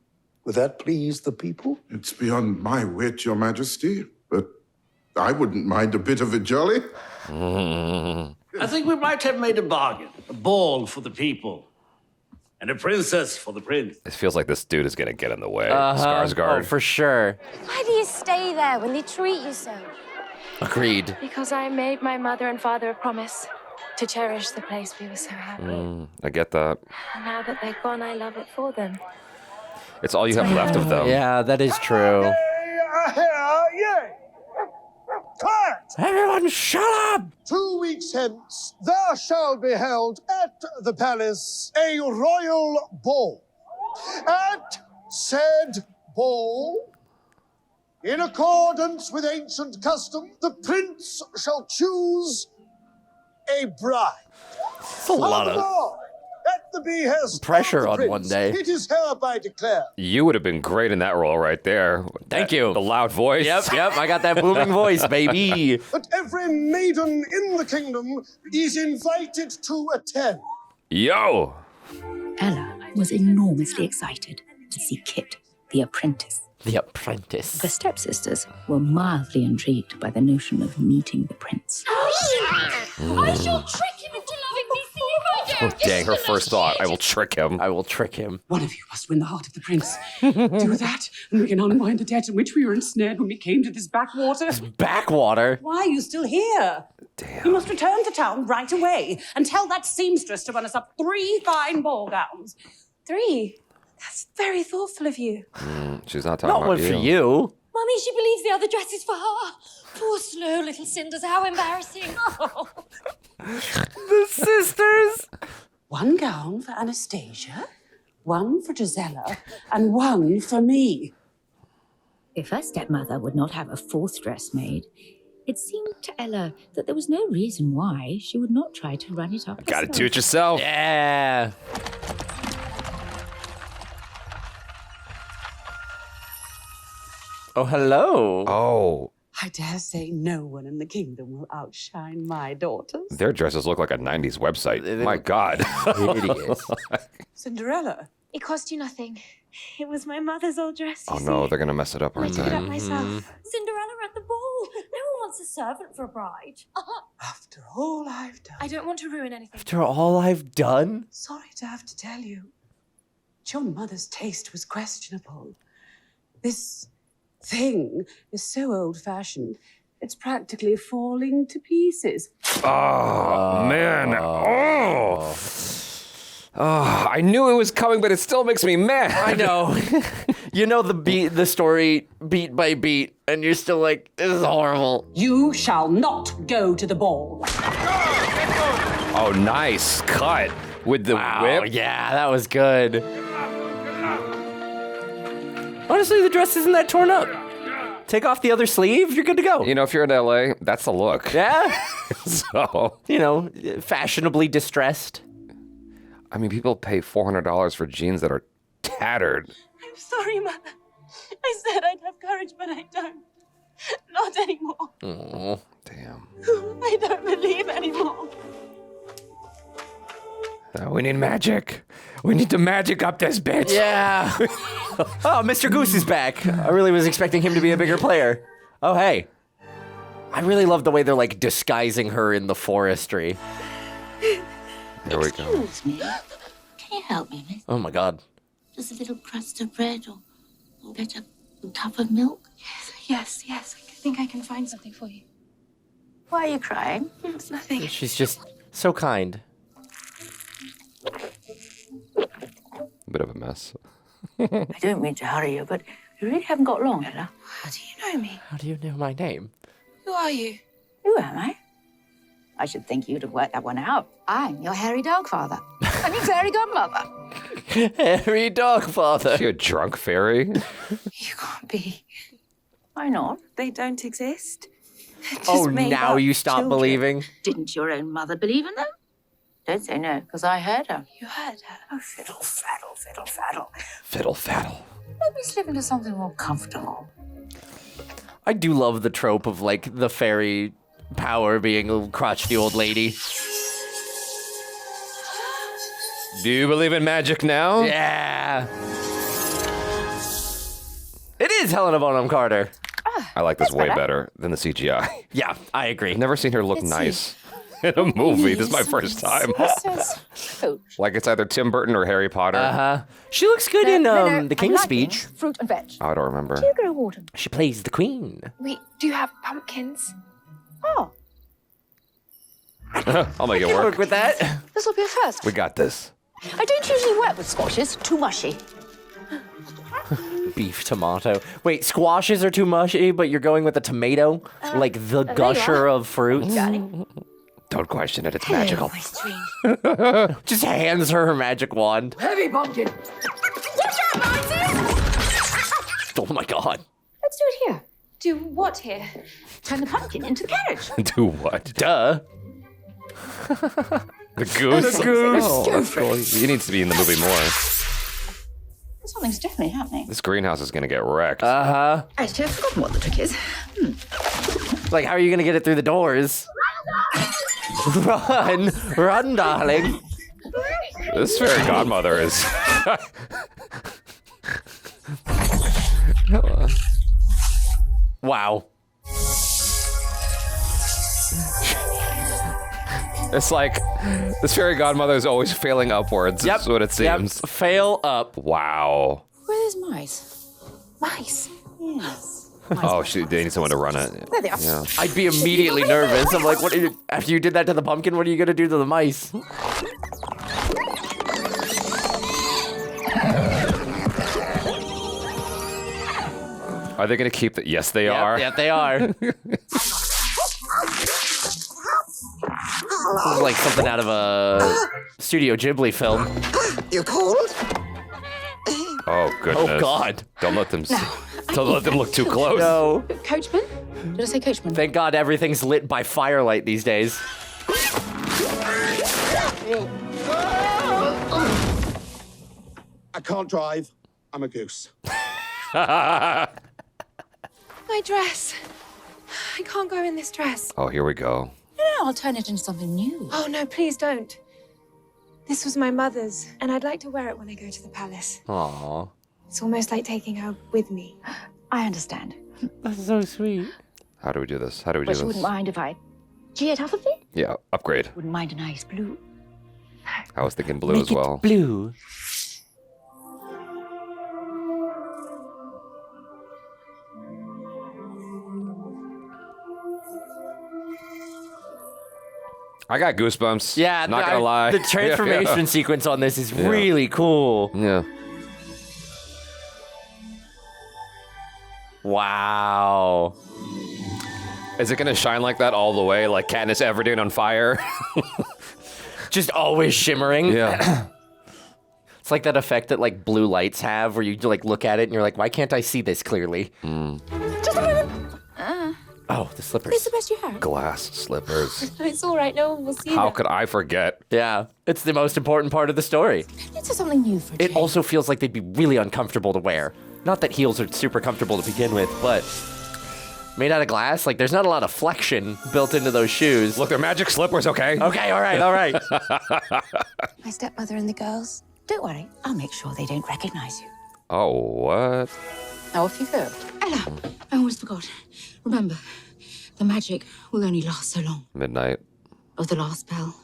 [SPEAKER 13] Would that please the people?
[SPEAKER 15] It's beyond my wit, Your Majesty, but I wouldn't mind a bit of a jolly.
[SPEAKER 14] I think we might have made a bargain. A ball for the people. And a princess for the prince.
[SPEAKER 2] It feels like this dude is going to get in the way.
[SPEAKER 3] Oh,
[SPEAKER 2] Skarsgård.
[SPEAKER 3] for sure.
[SPEAKER 9] Why do you stay there when they treat you so?
[SPEAKER 3] Agreed.
[SPEAKER 11] Because I made my mother and father a promise to cherish the place we were so happy.
[SPEAKER 2] I get that.
[SPEAKER 11] And now that they're gone, I love it for them.
[SPEAKER 2] It's all you have left of them.
[SPEAKER 3] Yeah, that is true.
[SPEAKER 16] Yay! Quiet!
[SPEAKER 3] Everyone shut up!
[SPEAKER 16] 2 weeks hence, there shall be held at the palace a royal ball. At said ball, in accordance with ancient custom, the prince shall choose a bride.
[SPEAKER 3] It's a lot of
[SPEAKER 16] Furthermore, at the behest
[SPEAKER 3] pressure
[SPEAKER 16] of the
[SPEAKER 3] on one
[SPEAKER 16] prince,
[SPEAKER 3] day.
[SPEAKER 16] It is hereby declared.
[SPEAKER 2] You would have been great in that role right there.
[SPEAKER 3] Thank you.
[SPEAKER 2] The loud voice.
[SPEAKER 3] Yep, I got that booming voice, baby.
[SPEAKER 16] That every maiden in the kingdom is invited to attend.
[SPEAKER 2] Yo!
[SPEAKER 6] Ella was enormously excited to see Kit, the apprentice.
[SPEAKER 3] The apprentice.
[SPEAKER 6] The stepsisters were mildly intrigued by the notion of meeting the prince.
[SPEAKER 9] I shall trick him into loving me, see if I
[SPEAKER 2] Oh,
[SPEAKER 9] don't.
[SPEAKER 2] dang, her first thought. I will trick him.
[SPEAKER 3] I will trick him.
[SPEAKER 10] One of you must win the heart of the prince. Do that, and we can unwind the debt in which we were ensnared when we came to this backwater.
[SPEAKER 3] Backwater?
[SPEAKER 10] Why are you still here? Damn. You must return to town right away and tell that seamstress to run us up 3 fine ball gowns.
[SPEAKER 11] 3? That's very thoughtful of you.
[SPEAKER 2] She's not talking
[SPEAKER 3] Not
[SPEAKER 2] about
[SPEAKER 3] one for you.
[SPEAKER 9] Mummy, she believes the other dress is for her. Poor slow little cinders, how embarrassing. Oh.
[SPEAKER 3] The sisters.
[SPEAKER 10] 1 gown for Anastasia, 1 for Gisela, and 1 for me.
[SPEAKER 6] If her stepmother would not have a 4th dress made, it seemed to Ella that there was no reason why she would not try to run it up.
[SPEAKER 2] Gotta do it yourself.
[SPEAKER 3] Yeah. Oh, hello.
[SPEAKER 2] Oh.
[SPEAKER 10] I dare say no one in the kingdom will outshine my daughters.
[SPEAKER 2] Their dresses look like a 90s website. My God.
[SPEAKER 3] Hideous.
[SPEAKER 10] Cinderella.
[SPEAKER 11] It cost you nothing. It was my mother's old dress.
[SPEAKER 2] Oh no, they're gonna mess it up,
[SPEAKER 11] I
[SPEAKER 2] aren't
[SPEAKER 11] took it
[SPEAKER 2] they?
[SPEAKER 11] up myself.
[SPEAKER 9] Cinderella at the ball. No one wants a servant for a bride.
[SPEAKER 10] After all I've done.
[SPEAKER 11] I don't want to ruin anything.
[SPEAKER 3] After all I've done?
[SPEAKER 10] Sorry to have to tell you. But your mother's taste was questionable. This thing is so old-fashioned, it's practically falling to pieces.
[SPEAKER 2] Oh, man. Oh. Oh, I knew it was coming, but it still makes me mad.
[SPEAKER 3] I know. You know the story beat by beat, and you're still like, this is horrible.
[SPEAKER 10] You shall not go to the ball.
[SPEAKER 2] Oh, nice cut. with the
[SPEAKER 3] Wow,
[SPEAKER 2] whip.
[SPEAKER 3] yeah, that was good. Honestly, the dress isn't that torn up. Take off the other sleeve, you're good to go.
[SPEAKER 2] You know, if you're in LA, that's the look.
[SPEAKER 3] Yeah?
[SPEAKER 2] So,
[SPEAKER 3] you know, fashionably distressed.
[SPEAKER 2] I mean, people pay $400 for jeans that are tattered.
[SPEAKER 9] I'm sorry, Mother. I said I'd have courage, but I don't. Not anymore.
[SPEAKER 2] Oh, damn.
[SPEAKER 9] I don't believe anymore.
[SPEAKER 2] We need magic. We need to magic up this bitch.
[SPEAKER 3] Yeah. Oh, Mr. Goose is back. I really was expecting him to be a bigger player. Oh, hey. I really love the way they're like disguising her in the forestry.
[SPEAKER 2] There we go.
[SPEAKER 6] Excuse me. Can you help me, miss?
[SPEAKER 3] Oh my God.
[SPEAKER 6] Just a little crust of bread or get a cup of milk?
[SPEAKER 9] Yes. I think I can find something for you.
[SPEAKER 6] Why are you crying?
[SPEAKER 9] It's nothing.
[SPEAKER 3] She's just so kind.
[SPEAKER 2] A bit of a mess.
[SPEAKER 6] I don't mean to hurry you, but you really haven't got long, Ella.
[SPEAKER 9] How do you know me?
[SPEAKER 3] How do you know my name?
[SPEAKER 9] Who are you?
[SPEAKER 6] Who am I? I should think you'd have worked that one out. I'm your hairy dog father. I mean, fairy godmother.
[SPEAKER 3] Hairy dog father.
[SPEAKER 2] Is she a drunk fairy?
[SPEAKER 6] You can't be. Why not?
[SPEAKER 11] They don't exist.
[SPEAKER 3] Oh, now you stop believing?
[SPEAKER 6] Didn't your own mother believe in them? Don't say no, because I heard her.
[SPEAKER 9] You heard her?
[SPEAKER 6] Oh, fiddle, faddle, fiddle, faddle.
[SPEAKER 2] Fiddle faddle.
[SPEAKER 6] Let me slip into something more comfortable.
[SPEAKER 3] I do love the trope of like the fairy power being a crotchety old lady.
[SPEAKER 2] Do you believe in magic now?
[SPEAKER 3] Yeah. It is Helena Bonham Carter.
[SPEAKER 2] I like this way better than the CGI.
[SPEAKER 3] Yeah, I agree.
[SPEAKER 2] I've never seen her look nice in a movie. This is my first time. Like it's either Tim Burton or Harry Potter.
[SPEAKER 3] Uh-huh. She looks good in The King's Speech.
[SPEAKER 6] Fruit and veg.
[SPEAKER 2] I don't remember.
[SPEAKER 6] Do you grow water?
[SPEAKER 3] She plays the queen.
[SPEAKER 9] Wait, do you have pumpkins?
[SPEAKER 6] Oh,
[SPEAKER 2] I'll make it work.
[SPEAKER 3] Work with that.
[SPEAKER 6] this will be a first.
[SPEAKER 2] We got this.
[SPEAKER 6] I don't usually work with squashes. Too mushy.
[SPEAKER 3] Beef tomato. Wait, squashes are too mushy, but you're going with a tomato? Like the gusher of fruits?
[SPEAKER 2] Don't question it. It's magical.
[SPEAKER 3] Just hands her magic wand.
[SPEAKER 6] Heavy pumpkin. Watch out, Moses!
[SPEAKER 3] Oh my God.
[SPEAKER 6] Let's do it here.
[SPEAKER 9] Do what here?
[SPEAKER 6] Turn the pumpkin into the carriage.
[SPEAKER 2] Do what?
[SPEAKER 3] Duh.
[SPEAKER 2] The goose?
[SPEAKER 3] The goose.
[SPEAKER 2] Oh, that's cool. He needs to be in the movie more.
[SPEAKER 6] Something's definitely happening.
[SPEAKER 2] This greenhouse is going to get wrecked.
[SPEAKER 3] Uh-huh.
[SPEAKER 6] Actually, I've forgotten what the trick is.
[SPEAKER 3] Like, how are you going to get it through the doors? Run. Run, darling.
[SPEAKER 2] This fairy godmother is...
[SPEAKER 3] Wow.
[SPEAKER 2] It's like this fairy godmother is always failing upwards.
[SPEAKER 3] Yep.
[SPEAKER 2] That's what it seems.
[SPEAKER 3] Yep. Fail up.
[SPEAKER 2] Wow.
[SPEAKER 6] Where are those mice? Mice? Yes.
[SPEAKER 2] Oh, they need someone to run it.
[SPEAKER 6] There they are.
[SPEAKER 2] Yeah.
[SPEAKER 3] I'd be immediately nervous. I'm like, what are you, after you did that to the pumpkin, what are you going to do to the mice?
[SPEAKER 2] Are they going to keep the... Yes, they are.
[SPEAKER 3] Yeah, they are. This is like something out of a Studio Ghibli film.
[SPEAKER 12] You cold?
[SPEAKER 2] Oh, goodness.
[SPEAKER 3] Oh, God.
[SPEAKER 2] Don't let them... Don't let them look too close.
[SPEAKER 3] No.
[SPEAKER 6] Coachman? Did I say coachman?
[SPEAKER 3] Thank God everything's lit by firelight these days.
[SPEAKER 16] I can't drive. I'm a goose.
[SPEAKER 9] My dress. I can't go in this dress.
[SPEAKER 2] Oh, here we go.
[SPEAKER 6] No, I'll turn it into something new.
[SPEAKER 9] Oh, no, please don't. This was my mother's, and I'd like to wear it when I go to the palace.
[SPEAKER 3] Aw.
[SPEAKER 9] It's almost like taking her with me.
[SPEAKER 6] I understand.
[SPEAKER 3] That's so sweet.
[SPEAKER 2] How do we do this? How do we do
[SPEAKER 6] But you
[SPEAKER 2] this?
[SPEAKER 6] wouldn't mind if I G it off of it?
[SPEAKER 2] Yeah, upgrade.
[SPEAKER 6] Wouldn't mind a nice blue.
[SPEAKER 2] I was thinking blue as well.
[SPEAKER 3] Blue.
[SPEAKER 2] I got goosebumps.
[SPEAKER 3] Yeah,
[SPEAKER 2] not gonna lie.
[SPEAKER 3] The transformation sequence on this is really cool.
[SPEAKER 2] Yeah.
[SPEAKER 3] Wow.
[SPEAKER 2] Is it gonna shine like that all the way, like Katniss Everdeen on fire?
[SPEAKER 3] Just always shimmering.
[SPEAKER 2] Yeah.
[SPEAKER 3] It's like that effect that like blue lights have where you like look at it and you're like, why can't I see this clearly?
[SPEAKER 1] Just a minute.
[SPEAKER 3] Oh, the slippers.
[SPEAKER 1] It's the best you have.
[SPEAKER 2] Glass slippers.
[SPEAKER 1] It's all right. No one will see
[SPEAKER 2] How
[SPEAKER 1] them.
[SPEAKER 2] could I forget?
[SPEAKER 3] Yeah, it's the most important part of the story.
[SPEAKER 1] Let's do something new for a
[SPEAKER 3] It
[SPEAKER 1] change.
[SPEAKER 3] also feels like they'd be really uncomfortable to wear. Not that heels are super comfortable to begin with, but made out of glass, like there's not a lot of flexion built into those shoes.
[SPEAKER 2] Look, they're magic slippers, okay?
[SPEAKER 3] Okay, all right.
[SPEAKER 6] My stepmother and the girls. Don't worry, I'll make sure they don't recognize you.
[SPEAKER 2] Oh, what?
[SPEAKER 6] Now off you go.
[SPEAKER 9] Ella, I almost forgot. Remember, the magic will only last so long.
[SPEAKER 2] Midnight.
[SPEAKER 9] Of the last bell,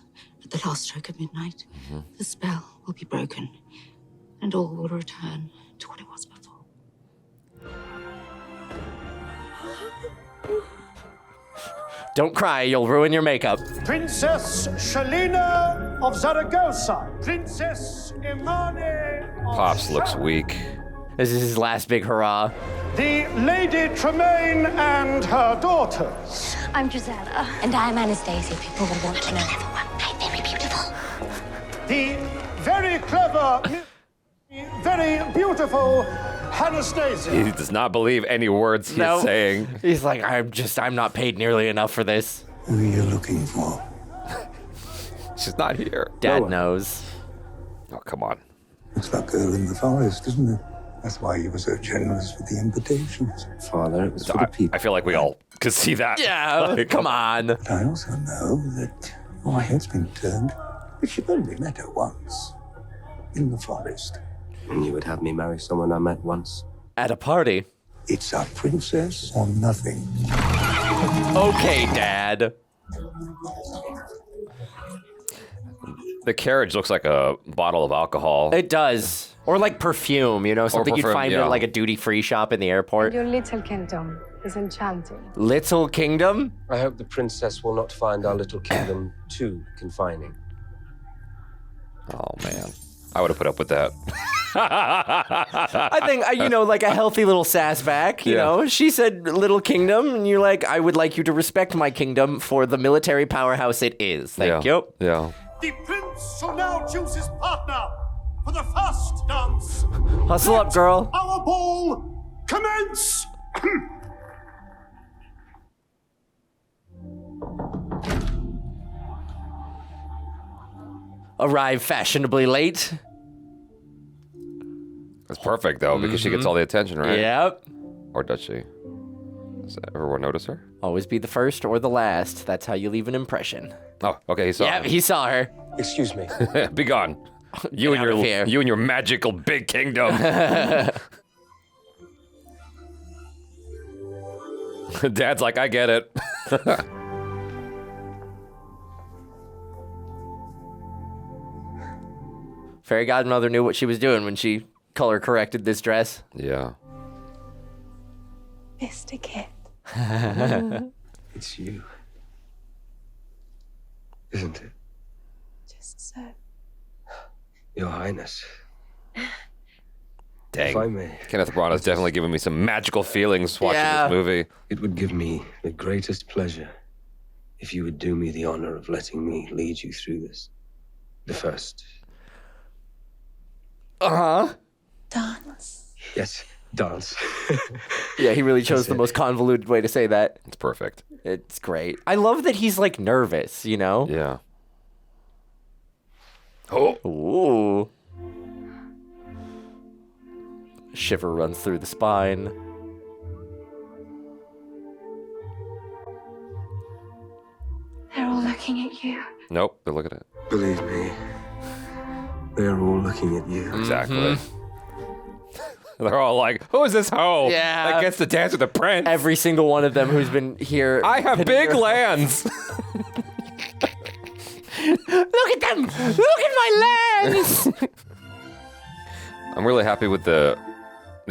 [SPEAKER 9] at the last stroke of midnight, the spell will be broken, and all will return to what it was before.
[SPEAKER 3] Don't cry, you'll ruin your makeup.
[SPEAKER 16] Princess Helena of Zaragoza. Princess Imani of
[SPEAKER 2] Pops looks weak.
[SPEAKER 3] This is his last big hurrah.
[SPEAKER 16] the Lady Tremaine and her daughters.
[SPEAKER 7] I'm Gisela.
[SPEAKER 8] And I'm Anastasia. People will want to know. I'm very beautiful.
[SPEAKER 16] The very clever, very beautiful Anastasia.
[SPEAKER 2] He does not believe any words he's
[SPEAKER 3] No.
[SPEAKER 2] saying.
[SPEAKER 3] He's like, I'm not paid nearly enough for this.
[SPEAKER 13] Who are you looking for?
[SPEAKER 2] She's not here.
[SPEAKER 3] Dad knows.
[SPEAKER 2] Oh, come on.
[SPEAKER 13] It's that girl in the forest, isn't it? That's why you were so generous with the invitations.
[SPEAKER 4] Father, it was for the people.
[SPEAKER 2] I feel like we all could see that.
[SPEAKER 3] Yeah,
[SPEAKER 2] Like,
[SPEAKER 3] come on.
[SPEAKER 13] But I also know that my head's been turned. But you've only met her once. In the forest.
[SPEAKER 4] And you would have me marry someone I met once?
[SPEAKER 3] At a party.
[SPEAKER 13] It's a princess or nothing.
[SPEAKER 3] Okay, Dad.
[SPEAKER 2] The carriage looks like a bottle of alcohol.
[SPEAKER 3] It does. Or like perfume, you know, something you'd
[SPEAKER 2] perfume,
[SPEAKER 3] find
[SPEAKER 2] yeah.
[SPEAKER 3] at like a duty-free shop in the airport.
[SPEAKER 17] Your little kingdom is enchanting.
[SPEAKER 3] Little Kingdom?
[SPEAKER 4] I hope the princess will not find our little kingdom too confining.
[SPEAKER 2] Oh, man. I would have put up with that.
[SPEAKER 3] I think, you know, like a healthy little sass back, you know. She said little kingdom, and you're like, I would like you to respect my kingdom for the military powerhouse it is. Thank you.
[SPEAKER 2] Yeah.
[SPEAKER 16] The prince shall now choose his partner for the first dance.
[SPEAKER 3] Hustle up, girl.
[SPEAKER 16] Our ball commence.
[SPEAKER 3] Arrive fashionably late.
[SPEAKER 2] That's perfect, though, because she gets all the attention, right?
[SPEAKER 3] Yep.
[SPEAKER 2] Or does she? Does everyone notice her?
[SPEAKER 3] Always be the first or the last. That's how you leave an impression.
[SPEAKER 2] Oh, okay, he saw
[SPEAKER 3] Yeah,
[SPEAKER 2] her.
[SPEAKER 3] he saw her.
[SPEAKER 4] Excuse me.
[SPEAKER 2] Be gone. You
[SPEAKER 3] Get out of here.
[SPEAKER 2] and your magical big kingdom. Dad's like, I get it.
[SPEAKER 3] Fairy Godmother knew what she was doing when she color corrected this dress.
[SPEAKER 2] Yeah.
[SPEAKER 17] Mr. Kit.
[SPEAKER 4] It's you. Isn't it?
[SPEAKER 17] Just so.
[SPEAKER 4] Your Highness.
[SPEAKER 2] Dang.
[SPEAKER 4] If I may.
[SPEAKER 2] Kenneth Branagh's definitely giving me some magical feelings watching
[SPEAKER 3] Yeah.
[SPEAKER 2] this movie.
[SPEAKER 4] It would give me the greatest pleasure if you would do me the honor of letting me lead you through this. The first.
[SPEAKER 3] Uh-huh.
[SPEAKER 17] Dance.
[SPEAKER 4] Yes, dance.
[SPEAKER 3] Yeah, he really chose the most convoluted way to say that.
[SPEAKER 2] It's perfect.
[SPEAKER 3] It's great. I love that he's like nervous, you know?
[SPEAKER 2] Yeah.
[SPEAKER 3] Oh. Ooh. Shiver runs through the spine.
[SPEAKER 9] They're all looking at you.
[SPEAKER 2] Nope, they're looking at it.
[SPEAKER 4] Believe me, they're all looking at you.
[SPEAKER 2] Exactly. They're all like, who is this hoe
[SPEAKER 3] Yeah.
[SPEAKER 2] that gets to dance with the prince?
[SPEAKER 3] Every single one of them who's been here.
[SPEAKER 2] I have big lands.
[SPEAKER 3] Look at them! Look at my lands!
[SPEAKER 2] I'm really happy with the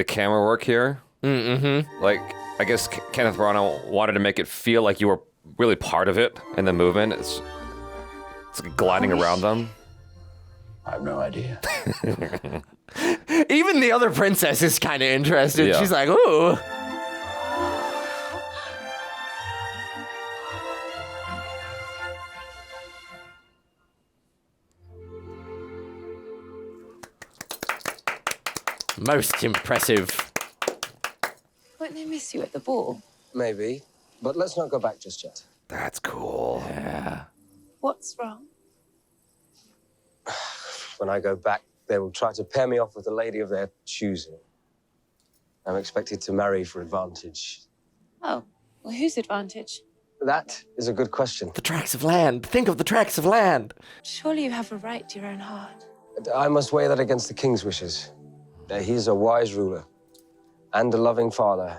[SPEAKER 2] camera work here.
[SPEAKER 3] Mm-hmm.
[SPEAKER 2] Like, I guess Kenneth Branagh wanted to make it feel like you were really part of it in the movement. It's gliding around them.
[SPEAKER 14] I have no idea.
[SPEAKER 3] Even the other princess is kind of interested.
[SPEAKER 2] Yeah.
[SPEAKER 3] She's like, ooh. Most impressive.
[SPEAKER 8] Won't they miss you at the ball?
[SPEAKER 4] Maybe, but let's not go back just yet.
[SPEAKER 2] That's cool.
[SPEAKER 3] Yeah.
[SPEAKER 1] What's wrong?
[SPEAKER 4] When I go back, they will try to pair me off with a lady of their choosing. I'm expected to marry for advantage.
[SPEAKER 1] Oh, well, whose advantage?
[SPEAKER 4] That is a good question.
[SPEAKER 3] The tracts of land. Think of the tracts of land.
[SPEAKER 1] Surely you have a right to your own heart.
[SPEAKER 4] I must weigh that against the king's wishes. He is a wise ruler and a loving father.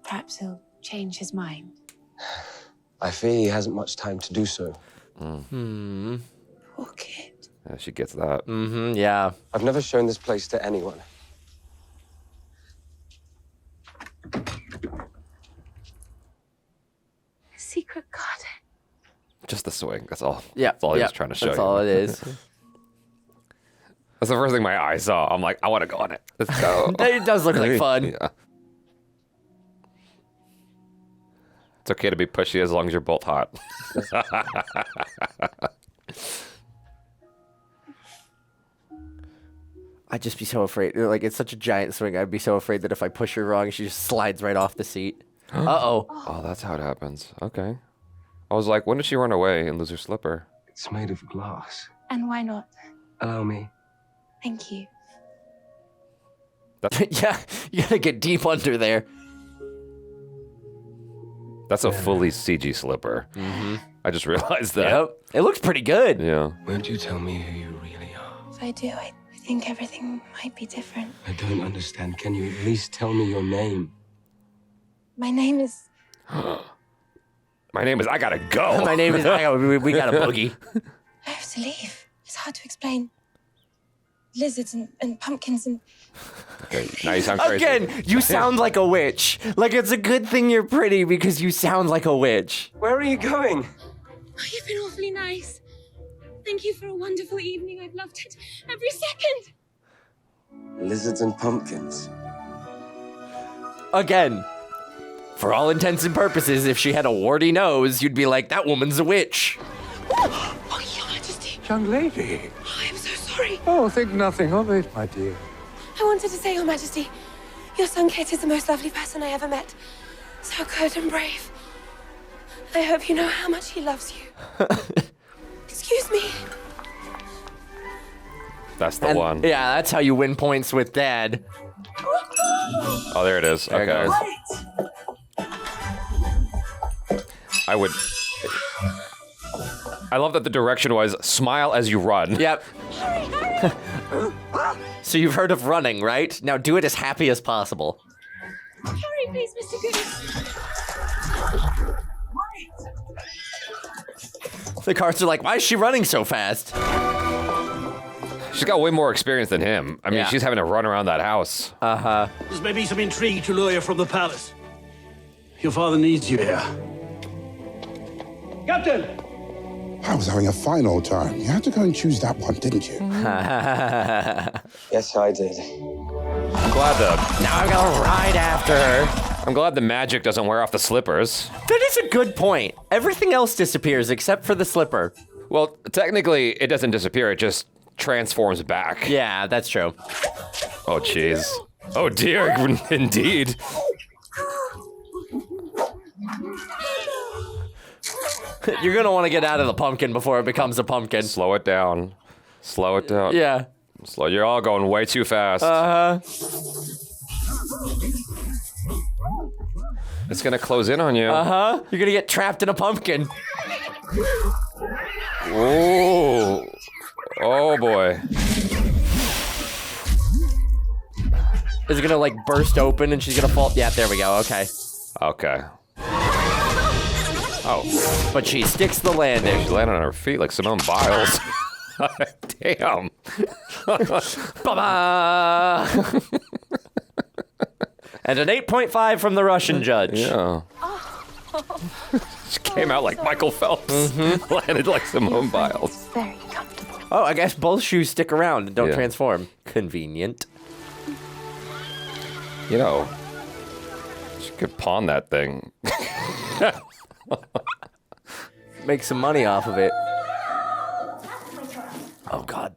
[SPEAKER 1] Perhaps he'll change his mind.
[SPEAKER 4] I fear he hasn't much time to do so.
[SPEAKER 1] Poor kid.
[SPEAKER 2] Yeah, she gets that.
[SPEAKER 3] Yeah.
[SPEAKER 4] I've never shown this place to anyone.
[SPEAKER 1] Secret garden.
[SPEAKER 2] Just the swing. That's all.
[SPEAKER 3] Yeah.
[SPEAKER 2] That's all he was trying to show
[SPEAKER 3] That's
[SPEAKER 2] you.
[SPEAKER 3] all it is.
[SPEAKER 2] That's the first thing my eyes saw. I'm like, I want to go on it. Let's go.
[SPEAKER 3] It does look like fun.
[SPEAKER 2] Yeah. It's okay to be pushy as long as you're both hot.
[SPEAKER 3] I'd just be so afraid. Like, it's such a giant swing. I'd be so afraid that if I push her wrong, she just slides right off the seat. Uh-oh.
[SPEAKER 2] Oh, that's how it happens. Okay. I was like, when did she run away and lose her slipper?
[SPEAKER 4] It's made of glass.
[SPEAKER 1] And why not?
[SPEAKER 4] Allow me.
[SPEAKER 1] Thank you.
[SPEAKER 3] Yeah, you gotta get deep under there.
[SPEAKER 2] That's a fully CG slipper. I just realized that.
[SPEAKER 3] Yep. It looks pretty good.
[SPEAKER 2] Yeah.
[SPEAKER 4] Won't you tell me who you really are?
[SPEAKER 1] If I do, I think everything might be different.
[SPEAKER 4] I don't understand. Can you at least tell me your name?
[SPEAKER 1] My name is...
[SPEAKER 2] My name is I Gotta Go.
[SPEAKER 3] My name is we got a boogie.
[SPEAKER 1] I have to leave. It's hard to explain. Lizards and pumpkins and...
[SPEAKER 2] Okay, now you sound crazy.
[SPEAKER 3] Again, you sound like a witch. Like, it's a good thing you're pretty because you sound like a witch.
[SPEAKER 4] Where are you going?
[SPEAKER 1] Oh, you've been awfully nice. Thank you for a wonderful evening. I've loved it every second.
[SPEAKER 4] Lizards and pumpkins.
[SPEAKER 3] Again, for all intents and purposes, if she had a warty nose, you'd be like, that woman's a witch.
[SPEAKER 1] Oh, Your Majesty.
[SPEAKER 13] Young lady.
[SPEAKER 1] Oh, I'm so sorry.
[SPEAKER 13] Oh, think nothing of it, my dear.
[SPEAKER 1] I wanted to say, Your Majesty, your son Cate is the most lovely person I ever met. So good and brave. I hope you know how much he loves you. Excuse me.
[SPEAKER 2] That's the one.
[SPEAKER 3] Yeah, that's how you win points with Dad.
[SPEAKER 2] Oh, there it is.
[SPEAKER 3] There it
[SPEAKER 2] Okay. I would. I love that the direction was smile as you run.
[SPEAKER 3] Yep. So you've heard of running, right? Now do it as happy as possible.
[SPEAKER 1] Hurry, please, Mr. Goose.
[SPEAKER 3] The carts are like, why is she running so fast?
[SPEAKER 2] She's got way more experience than him. I mean, she's having to run around that house.
[SPEAKER 3] Uh-huh.
[SPEAKER 14] There's maybe some intrigue to lure you from the palace. Your father needs you here. Captain!
[SPEAKER 15] I was having a fine old time. You had to go and choose that one, didn't you?
[SPEAKER 4] Yes, I did.
[SPEAKER 2] I'm glad
[SPEAKER 3] now I'm gonna ride after her.
[SPEAKER 2] I'm glad the magic doesn't wear off the slippers.
[SPEAKER 3] That is a good point. Everything else disappears except for the slipper.
[SPEAKER 2] Well, technically, it doesn't disappear. It just transforms back.
[SPEAKER 3] Yeah, that's true.
[SPEAKER 2] Oh, jeez. Oh, dear. Indeed.
[SPEAKER 3] You're gonna want to get out of the pumpkin before it becomes a pumpkin.
[SPEAKER 2] Slow it down. Slow it down.
[SPEAKER 3] Yeah.
[SPEAKER 2] Slow. You're all going way too fast.
[SPEAKER 3] Uh-huh.
[SPEAKER 2] It's gonna close in on you.
[SPEAKER 3] Uh-huh. You're gonna get trapped in a pumpkin.
[SPEAKER 2] Oh. Oh, boy.
[SPEAKER 3] Is it gonna, like, burst open and she's gonna fall? Yeah, there we go. Okay.
[SPEAKER 2] Okay. Oh.
[SPEAKER 3] But she sticks the landing.
[SPEAKER 2] She landed on her feet like Simone Biles. Damn.
[SPEAKER 3] Ba-ba! And an 8.5 from the Russian judge.
[SPEAKER 2] Yeah. She came out like Michael Phelps. Landed like Simone Biles.
[SPEAKER 1] Very comfortable.
[SPEAKER 3] Oh, I guess both shoes stick around and don't transform. Convenient.
[SPEAKER 2] You know, she could pawn that thing.
[SPEAKER 3] Make some money off of it. Oh, God.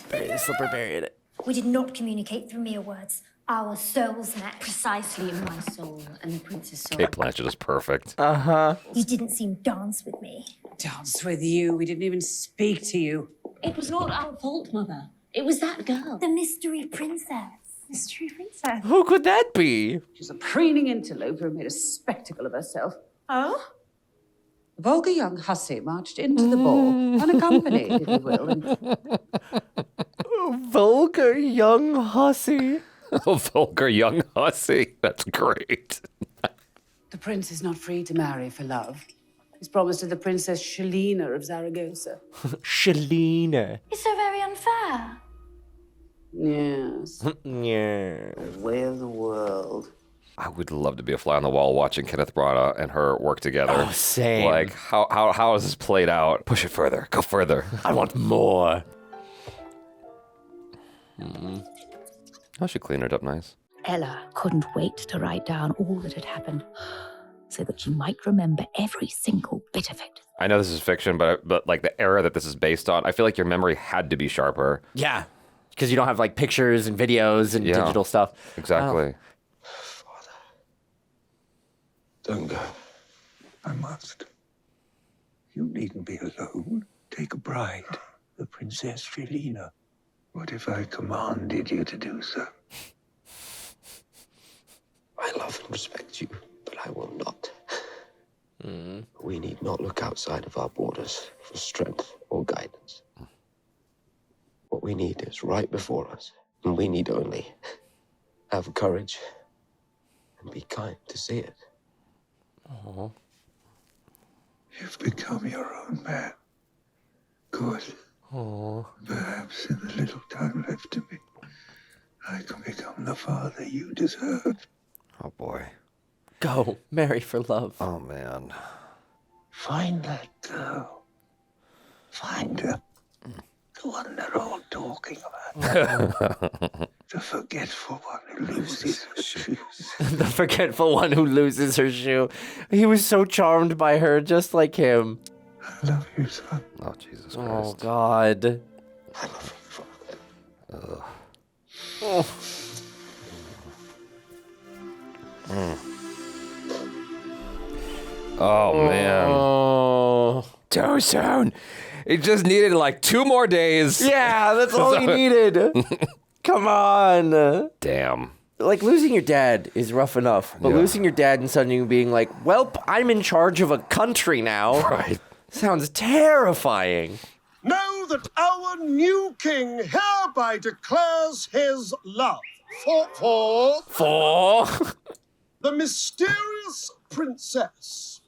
[SPEAKER 3] Bury the slipper, bury it.
[SPEAKER 18] We did not communicate through mere words. Our souls met.
[SPEAKER 8] Precisely, my soul and the prince's soul.
[SPEAKER 2] Kate Blanchett is perfect.
[SPEAKER 18] You didn't seem dance with me.
[SPEAKER 10] Dance with you. We didn't even speak to you.
[SPEAKER 8] It was not our fault, Mother. It was that girl.
[SPEAKER 18] The mystery princess.
[SPEAKER 17] Mystery princess.
[SPEAKER 3] Who could that be?
[SPEAKER 10] She's a preening interloper who made a spectacle of herself.
[SPEAKER 17] Oh?
[SPEAKER 10] The vulgar young hussy marched into the ball, unaccompanied, if you will. And
[SPEAKER 3] Vulgar young hussy.
[SPEAKER 2] A vulgar young hussy. That's great.
[SPEAKER 10] the prince is not free to marry for love. He's promised to the Princess Helena of Zaragoza.
[SPEAKER 3] Helena.
[SPEAKER 18] It's so very unfair.
[SPEAKER 10] Yes.
[SPEAKER 3] Yeah.
[SPEAKER 12] Way of the world.
[SPEAKER 2] I would love to be a fly on the wall watching Kenneth Branagh and her work together.
[SPEAKER 3] Oh, same.
[SPEAKER 2] Like, how is this played out? Push it further. Go further.
[SPEAKER 3] I want more.
[SPEAKER 2] Oh, she cleaned it up nice.
[SPEAKER 6] Ella couldn't wait to write down all that had happened so that she might remember every single bit of it.
[SPEAKER 2] I know this is fiction, but like the era that this is based on, I feel like your memory had to be sharper.
[SPEAKER 3] Yeah. Because you don't have like pictures and videos and digital stuff.
[SPEAKER 2] Exactly.
[SPEAKER 4] Father, don't go.
[SPEAKER 13] I must. You needn't be alone. Take a bride, the Princess Helena. What if I commanded you to do so?
[SPEAKER 4] I love and respect you, but I will not. We need not look outside of our borders for strength or guidance. What we need is right before us, and we need only have courage and be kind to see it.
[SPEAKER 3] Oh.
[SPEAKER 13] You've become your own man. Good.
[SPEAKER 3] Oh.
[SPEAKER 13] Perhaps in the little time left to me, I can become the father you deserve.
[SPEAKER 2] Oh, boy.
[SPEAKER 3] Go. Marry for love.
[SPEAKER 2] Oh, man.
[SPEAKER 13] Find that girl. Find her. The one they're all talking about. The forgetful one who loses her shoes.
[SPEAKER 3] The forgetful one who loses her shoe. He was so charmed by her, just like him.
[SPEAKER 13] I love you, son.
[SPEAKER 2] Oh, Jesus Christ.
[SPEAKER 3] Oh, God.
[SPEAKER 4] I love you, Father.
[SPEAKER 3] Oh.
[SPEAKER 2] Oh, man.
[SPEAKER 3] Oh.
[SPEAKER 2] Too soon. It just needed like 2 more days.
[SPEAKER 3] Yeah, that's all he needed. Come on.
[SPEAKER 2] Damn.
[SPEAKER 3] Like, losing your dad is rough enough, but losing your dad and suddenly being like, welp, I'm in charge of a country now.
[SPEAKER 2] Right.
[SPEAKER 3] Sounds terrifying.
[SPEAKER 16] Know that our new king hereby declares his love for the mysterious princess,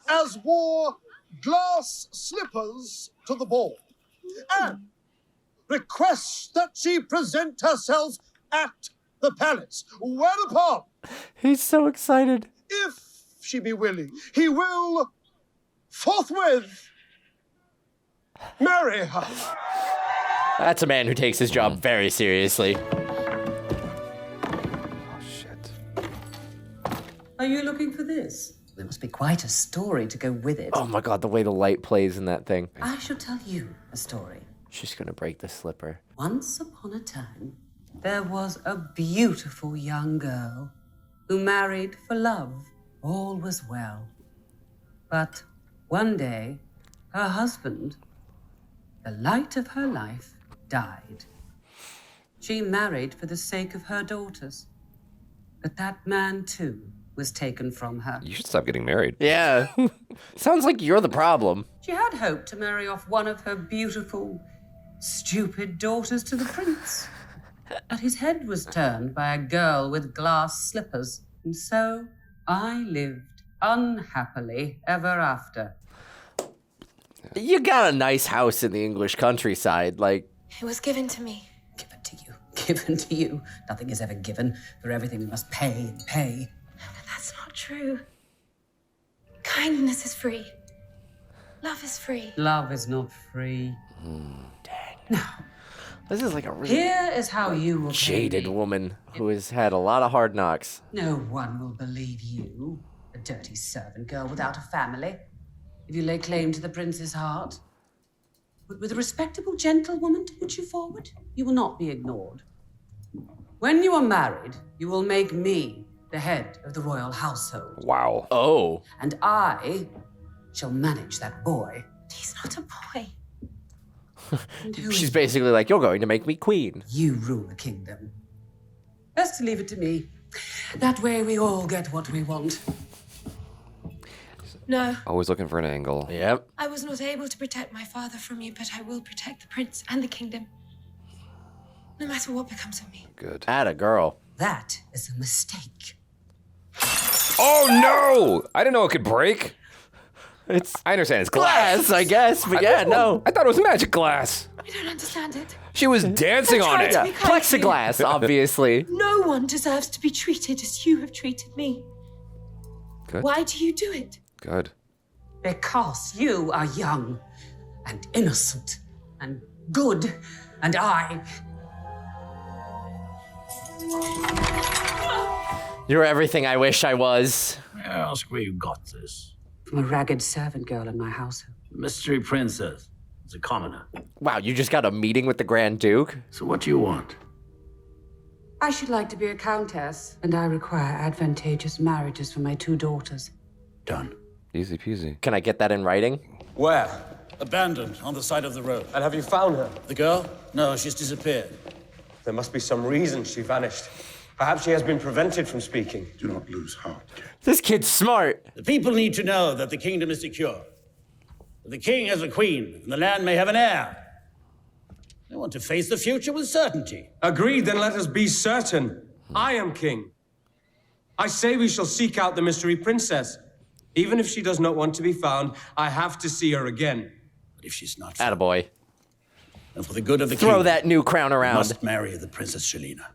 [SPEAKER 16] as wore glass slippers to the ball, and requests that she present herself at the palace, whereupon,
[SPEAKER 3] He's so excited.
[SPEAKER 16] if she be willing, he will forthwith marry her.
[SPEAKER 3] That's a man who takes his job very seriously.
[SPEAKER 2] Oh, shit.
[SPEAKER 10] Are you looking for this? There must be quite a story to go with it.
[SPEAKER 3] Oh my God, the way the light plays in that thing.
[SPEAKER 10] I shall tell you a story.
[SPEAKER 3] She's gonna break the slipper.
[SPEAKER 10] Once upon a time, there was a beautiful young girl who married for love. All was well. But one day, her husband, the light of her life, died. She married for the sake of her daughters. But that man, too, was taken from her.
[SPEAKER 2] You should stop getting married.
[SPEAKER 3] Yeah. Sounds like you're the problem.
[SPEAKER 10] She had hoped to marry off one of her beautiful, stupid daughters to the prince. But his head was turned by a girl with glass slippers. And so I lived unhappily ever after.
[SPEAKER 3] You got a nice house in the English countryside, like...
[SPEAKER 1] It was given to me.
[SPEAKER 10] Given to you. Nothing is ever given. For everything we must pay and pay.
[SPEAKER 1] That's not true. Kindness is free. Love is free.
[SPEAKER 10] Love is not free.
[SPEAKER 3] This is like a really
[SPEAKER 10] Here is how you will pay
[SPEAKER 3] jaded
[SPEAKER 10] me.
[SPEAKER 3] woman who has had a lot of hard knocks.
[SPEAKER 10] No one will believe you, a dirty servant girl without a family. If you lay claim to the prince's heart, but with a respectable gentlewoman to put you forward, you will not be ignored. When you are married, you will make me the head of the royal household.
[SPEAKER 2] Wow.
[SPEAKER 3] Oh.
[SPEAKER 10] And I shall manage that boy.
[SPEAKER 1] He's not a boy.
[SPEAKER 3] She's basically like, you're going to make me queen.
[SPEAKER 10] You rule the kingdom. Best to leave it to me. That way we all get what we want.
[SPEAKER 1] No,
[SPEAKER 2] Always looking for an angle.
[SPEAKER 3] Yep.
[SPEAKER 1] I was not able to protect my father from you, but I will protect the prince and the kingdom. No matter what becomes of me.
[SPEAKER 2] Good.
[SPEAKER 3] Atta girl.
[SPEAKER 10] That is a mistake.
[SPEAKER 2] Oh no! I didn't know it could break. I understand it's glass.
[SPEAKER 3] I guess, but yeah, no.
[SPEAKER 2] I thought it was magic glass.
[SPEAKER 1] I don't understand it.
[SPEAKER 2] She was dancing on it.
[SPEAKER 1] to be kind to you.
[SPEAKER 3] Plexiglass, obviously.
[SPEAKER 1] No one deserves to be treated as you have treated me.
[SPEAKER 2] Good.
[SPEAKER 1] Why do you do it?
[SPEAKER 2] Good.
[SPEAKER 10] Because you are young and innocent and good, and I...
[SPEAKER 3] You're everything I wish I was.
[SPEAKER 14] May I ask where you got this?
[SPEAKER 10] From a ragged servant girl in my household.
[SPEAKER 14] Mystery princess. It's a commoner.
[SPEAKER 3] Wow, you just got a meeting with the Grand Duke?
[SPEAKER 14] So what do you want?
[SPEAKER 10] I should like to be a countess, and I require advantageous marriages for my 2 daughters.
[SPEAKER 14] Done.
[SPEAKER 2] Easy peasy.
[SPEAKER 3] Can I get that in writing?
[SPEAKER 19] Where?
[SPEAKER 14] Abandoned on the side of the road.
[SPEAKER 19] And have you found her?
[SPEAKER 14] The girl? No, she's disappeared.
[SPEAKER 19] There must be some reason she vanished. Perhaps she has been prevented from speaking.
[SPEAKER 15] Do not lose heart, Kate.
[SPEAKER 3] This kid's smart.
[SPEAKER 14] The people need to know that the kingdom is secure. That the king has a queen, and the land may have an heir. They want to face the future with certainty.
[SPEAKER 19] Agreed, then let us be certain. I am king. I say we shall seek out the mystery princess. Even if she does not want to be found, I have to see her again.
[SPEAKER 14] But if she's not
[SPEAKER 3] Attaboy.
[SPEAKER 14] and for the good of the
[SPEAKER 3] Throw
[SPEAKER 14] kingdom,
[SPEAKER 3] that new crown
[SPEAKER 14] you
[SPEAKER 3] around.
[SPEAKER 14] must marry the Princess Helena.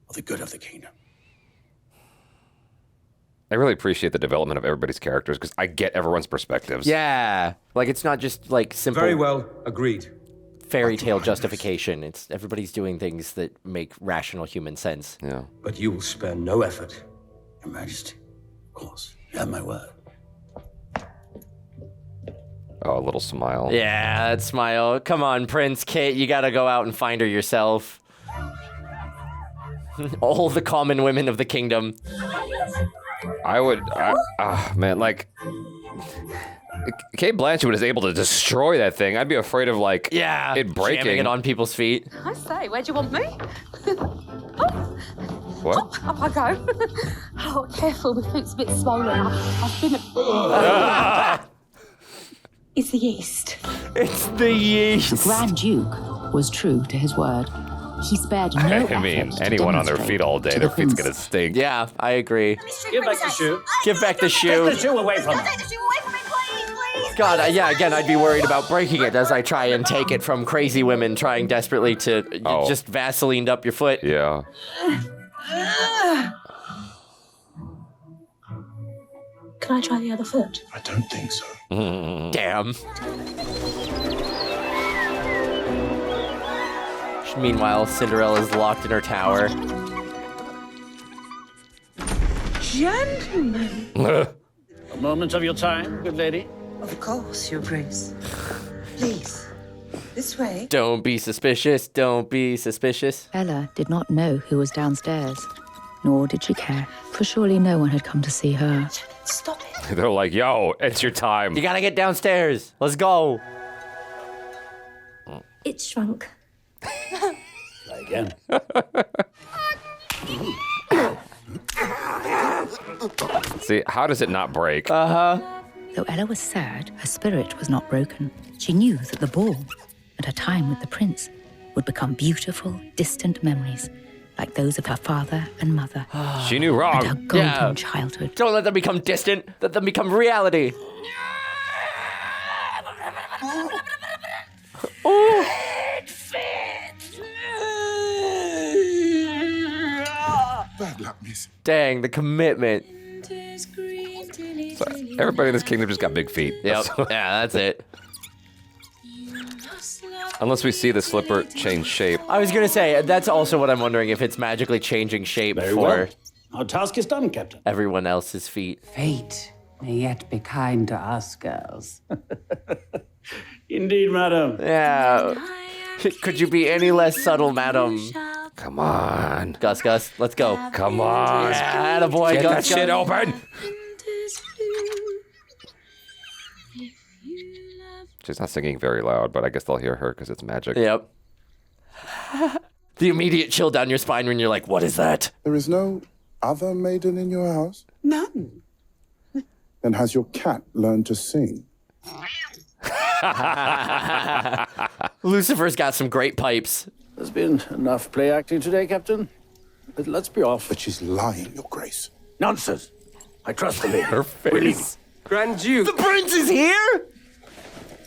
[SPEAKER 14] For the good of the kingdom.
[SPEAKER 2] I really appreciate the development of everybody's characters because I get everyone's perspectives.
[SPEAKER 3] Yeah. Like, it's not just, like, simple...
[SPEAKER 19] Very well, agreed.
[SPEAKER 3] Fairy tale justification. It's everybody's doing things that make rational human sense.
[SPEAKER 2] Yeah.
[SPEAKER 19] But you will spare no effort.
[SPEAKER 14] Your Majesty, of course. You have my word.
[SPEAKER 2] Oh, a little smile.
[SPEAKER 3] Yeah, that smile. Come on, Prince Kate, you gotta go out and find her yourself. All the common women of the kingdom.
[SPEAKER 2] I would, man, like, Cate Blanchett was able to destroy that thing. I'd be afraid of, like, it breaking.
[SPEAKER 3] Jamming it on people's feet.
[SPEAKER 20] I say, where do you want me?
[SPEAKER 2] What?
[SPEAKER 20] Up I go. Oh, careful, the foot's a bit swollen. I've been It's the yeast.
[SPEAKER 3] It's the yeast.
[SPEAKER 6] The Grand Duke was true to his word. He spared no
[SPEAKER 2] I mean, anyone on their feet all day, their feet's gonna stink.
[SPEAKER 3] Yeah, I agree.
[SPEAKER 14] Give back the shoe.
[SPEAKER 3] Give back the shoe.
[SPEAKER 14] Take the shoe away from me.
[SPEAKER 3] God, yeah, again, I'd be worried about breaking it as I try and take it from crazy women trying desperately to just Vaselined up your foot.
[SPEAKER 2] Yeah.
[SPEAKER 20] Can I try the other foot?
[SPEAKER 15] I don't think so.
[SPEAKER 3] Damn. Meanwhile, Cinderella's locked in her tower.
[SPEAKER 10] Gentlemen!
[SPEAKER 14] A moment of your time, good lady.
[SPEAKER 10] Of course, Your Grace. Please, this way.
[SPEAKER 3] Don't be suspicious, don't be suspicious.
[SPEAKER 6] Ella did not know who was downstairs, nor did she care, for surely no one had come to see her.
[SPEAKER 1] Stop it.
[SPEAKER 2] They're like, yo, it's your time.
[SPEAKER 3] You gotta get downstairs. Let's go.
[SPEAKER 20] It shrunk.
[SPEAKER 14] Try again.
[SPEAKER 2] See, how does it not break?
[SPEAKER 3] Uh-huh.
[SPEAKER 6] Though Ella was sad, her spirit was not broken. She knew that the ball and her time with the prince would become beautiful, distant memories, like those of her father and mother.
[SPEAKER 2] She knew wrong.
[SPEAKER 6] And her golden childhood.
[SPEAKER 3] Don't let them become distant. Let them become reality. Oh.
[SPEAKER 15] Bad luck, miss.
[SPEAKER 3] Dang, the commitment.
[SPEAKER 2] So everybody in this kingdom just got big feet.
[SPEAKER 3] Yep. Yeah, that's it.
[SPEAKER 2] Unless we see the slipper change shape.
[SPEAKER 3] I was gonna say, that's also what I'm wondering, if it's magically changing shape
[SPEAKER 14] Very
[SPEAKER 3] for
[SPEAKER 14] well. Our task is done, Captain.
[SPEAKER 3] everyone else's feet.
[SPEAKER 10] Fate may yet be kind to us, girls.
[SPEAKER 14] Indeed, madam.
[SPEAKER 3] Yeah. Could you be any less subtle, madam?
[SPEAKER 2] Come on.
[SPEAKER 3] Gus, let's go.
[SPEAKER 2] Come on.
[SPEAKER 3] Yeah, attaboy,
[SPEAKER 2] Get
[SPEAKER 3] Gus,
[SPEAKER 2] that shit open. She's not singing very loud, but I guess they'll hear her because it's magic.
[SPEAKER 3] Yep. The immediate chill down your spine when you're like, what is that?
[SPEAKER 15] There is no other maiden in your house?
[SPEAKER 10] None.
[SPEAKER 15] Then has your cat learned to sing?
[SPEAKER 3] Lucifer's got some great pipes.
[SPEAKER 14] There's been enough play acting today, Captain. Let's be off.
[SPEAKER 15] But she's lying, Your Grace.
[SPEAKER 14] Nonsense. I trust the lady.
[SPEAKER 2] Her face.
[SPEAKER 19] Grand Duke.
[SPEAKER 3] The prince is here?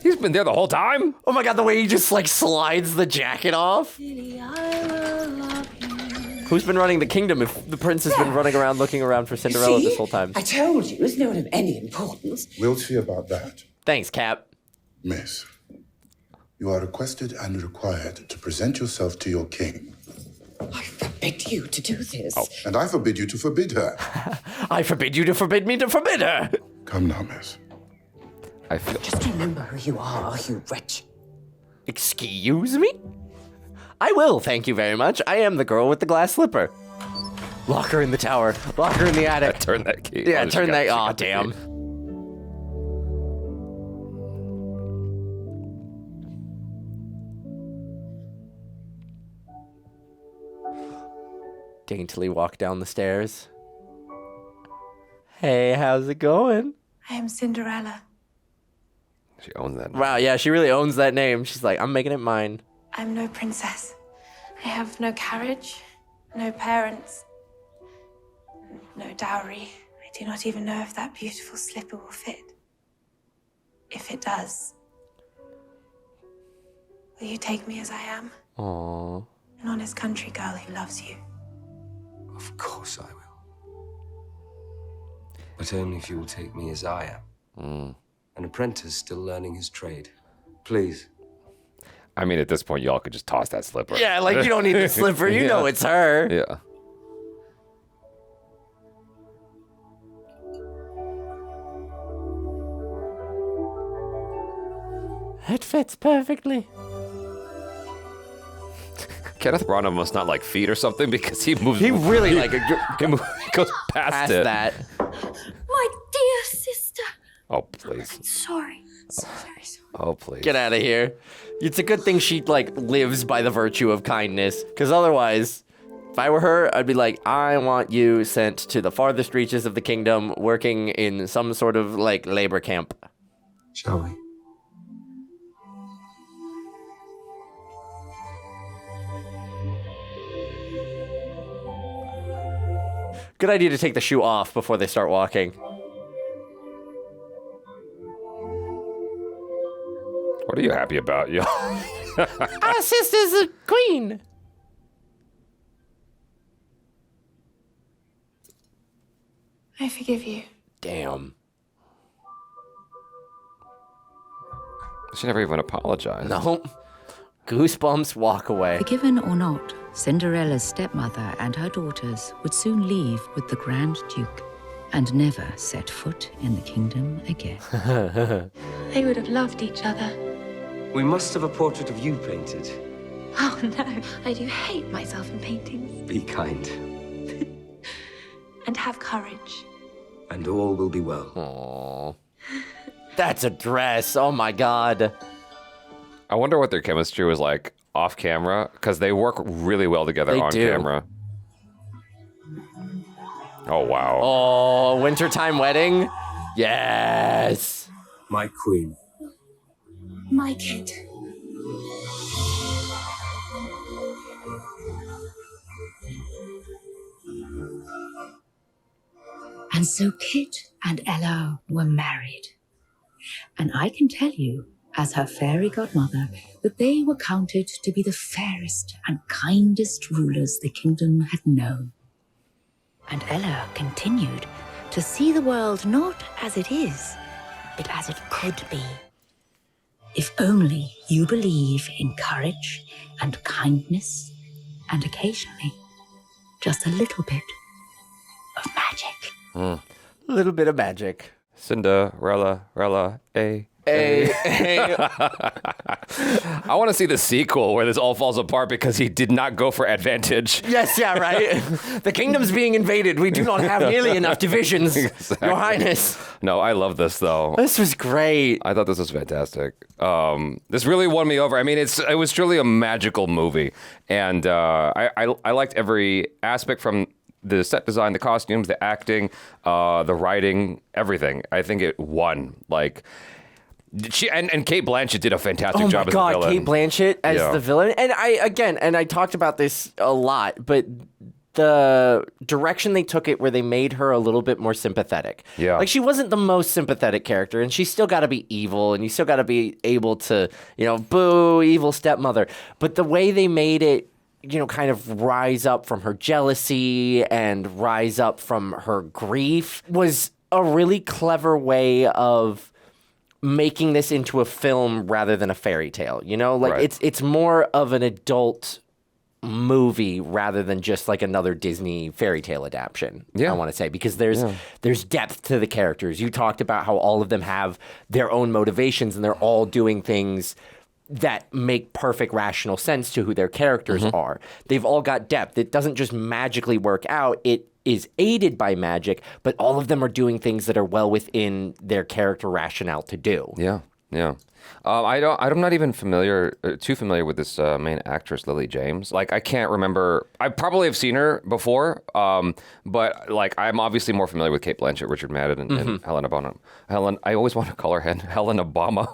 [SPEAKER 2] He's been there the whole time?
[SPEAKER 3] Oh my god, the way he just like slides the jacket off. Who's been running the kingdom if the prince has been running around looking around for Cinderella
[SPEAKER 10] See?
[SPEAKER 3] this whole time?
[SPEAKER 10] I told you, it's no one of any importance.
[SPEAKER 15] We'll see about that.
[SPEAKER 3] Thanks, Cap.
[SPEAKER 15] Miss, you are requested and required to present yourself to your king.
[SPEAKER 10] I forbid you to do this.
[SPEAKER 15] Oh, and I forbid you to forbid her.
[SPEAKER 3] I forbid you to forbid me to forbid her.
[SPEAKER 15] Come now, miss.
[SPEAKER 2] I feel...
[SPEAKER 10] Just remember who you are, you wretch.
[SPEAKER 3] Excuse me? I will, thank you very much. I am the girl with the glass slipper. Lock her in the tower. Lock her in the attic.
[SPEAKER 2] Turn that key.
[SPEAKER 3] Yeah, turn that... Aw, damn. Daintily walk down the stairs. Hey, how's it going?
[SPEAKER 1] I am Cinderella.
[SPEAKER 2] She owns that.
[SPEAKER 3] Wow, yeah, she really owns that name. She's like, I'm making it mine.
[SPEAKER 1] I'm no princess. I have no carriage, no parents, no dowry. I do not even know if that beautiful slipper will fit. If it does, will you take me as I am?
[SPEAKER 3] Aww.
[SPEAKER 1] An honest country girl who loves you.
[SPEAKER 21] Of course I will. But only if you will take me as I am. An apprentice still learning his trade. Please.
[SPEAKER 2] I mean, at this point, y'all could just toss that slipper.
[SPEAKER 3] Yeah, like, you don't need the slipper. You know it's her.
[SPEAKER 2] Yeah.
[SPEAKER 3] It fits perfectly.
[SPEAKER 2] Kenneth Branagh must not like feet or something because he moves.
[SPEAKER 3] He really like
[SPEAKER 2] he goes past it.
[SPEAKER 3] that.
[SPEAKER 18] My dear sister.
[SPEAKER 2] Oh please.
[SPEAKER 18] Sorry. So very sorry.
[SPEAKER 2] Oh please.
[SPEAKER 3] Get out of here. It's a good thing she like lives by the virtue of kindness, because otherwise, if I were her, I'd be like, I want you sent to the farthest reaches of the kingdom, working in some sort of like labor camp.
[SPEAKER 21] Shall we?
[SPEAKER 3] Good idea to take the shoe off before they start walking.
[SPEAKER 2] What are you happy about, yo?
[SPEAKER 3] Our sister's a queen.
[SPEAKER 1] I forgive you.
[SPEAKER 3] Damn.
[SPEAKER 2] She never even apologized.
[SPEAKER 3] No. Goosebumps walk away.
[SPEAKER 6] Forgiven or not, Cinderella's stepmother and her daughters would soon leave with the Grand Duke and never set foot in the kingdom again.
[SPEAKER 1] They would have loved each other.
[SPEAKER 21] We must have a portrait of you painted.
[SPEAKER 1] Oh no, I do hate myself in paintings.
[SPEAKER 21] Be kind,
[SPEAKER 1] And have courage.
[SPEAKER 21] and all will be well.
[SPEAKER 3] Aww. That's a dress. Oh my god.
[SPEAKER 2] I wonder what their chemistry was like off camera, because they work really well together
[SPEAKER 3] They
[SPEAKER 2] on
[SPEAKER 3] do.
[SPEAKER 2] camera. Oh wow.
[SPEAKER 3] Oh, wintertime wedding? Yes.
[SPEAKER 21] My queen.
[SPEAKER 18] My Kate.
[SPEAKER 6] And so Kate and Ella were married. And I can tell you, as her fairy godmother, that they were counted to be the fairest and kindest rulers the kingdom had known. And Ella continued to see the world not as it is, but as it could be. If only you believe in courage and kindness, and occasionally, just a little bit of magic.
[SPEAKER 3] A little bit of magic.
[SPEAKER 2] Cinderella, Rella, A. I want to see the sequel where this all falls apart because he did not go for advantage.
[SPEAKER 3] Yes, yeah, right. The kingdom's being invaded. We do not have nearly enough divisions,
[SPEAKER 2] Exactly.
[SPEAKER 3] Your Highness.
[SPEAKER 2] No, I love this though.
[SPEAKER 3] This was great.
[SPEAKER 2] I thought this was fantastic. This really won me over. I mean, it was truly a magical movie, and I liked every aspect from the set design, the costumes, the acting, the writing, everything. I think it won. Like. She and Cate Blanchett did a fantastic job as the villain.
[SPEAKER 3] Cate Blanchett as the villain. And I talked about this a lot, but the direction they took it where they made her a little bit more sympathetic.
[SPEAKER 2] Yeah.
[SPEAKER 3] Like, she wasn't the most sympathetic character, and she's still got to be evil, and you still got to be able to, boo, evil stepmother. But the way they made it, kind of rise up from her jealousy and rise up from her grief was a really clever way of making this into a film rather than a fairy tale,
[SPEAKER 2] Right.
[SPEAKER 3] It's more of an adult movie rather than just like another Disney fairy tale adaptation. I want to say, because there's depth to the characters. You talked about how all of them have their own motivations and they're all doing things that make perfect rational sense to who their characters are. They've all got depth. It doesn't just magically work out. It is aided by magic, but all of them are doing things that are well within their character rationale to do.
[SPEAKER 2] Yeah. I'm not even too familiar with this main actress, Lily James. Like, I can't remember. I probably have seen her before, but like, I'm obviously more familiar with Cate Blanchett, Richard Madden, and Helena Bonham. I always want to call her Helena Bonham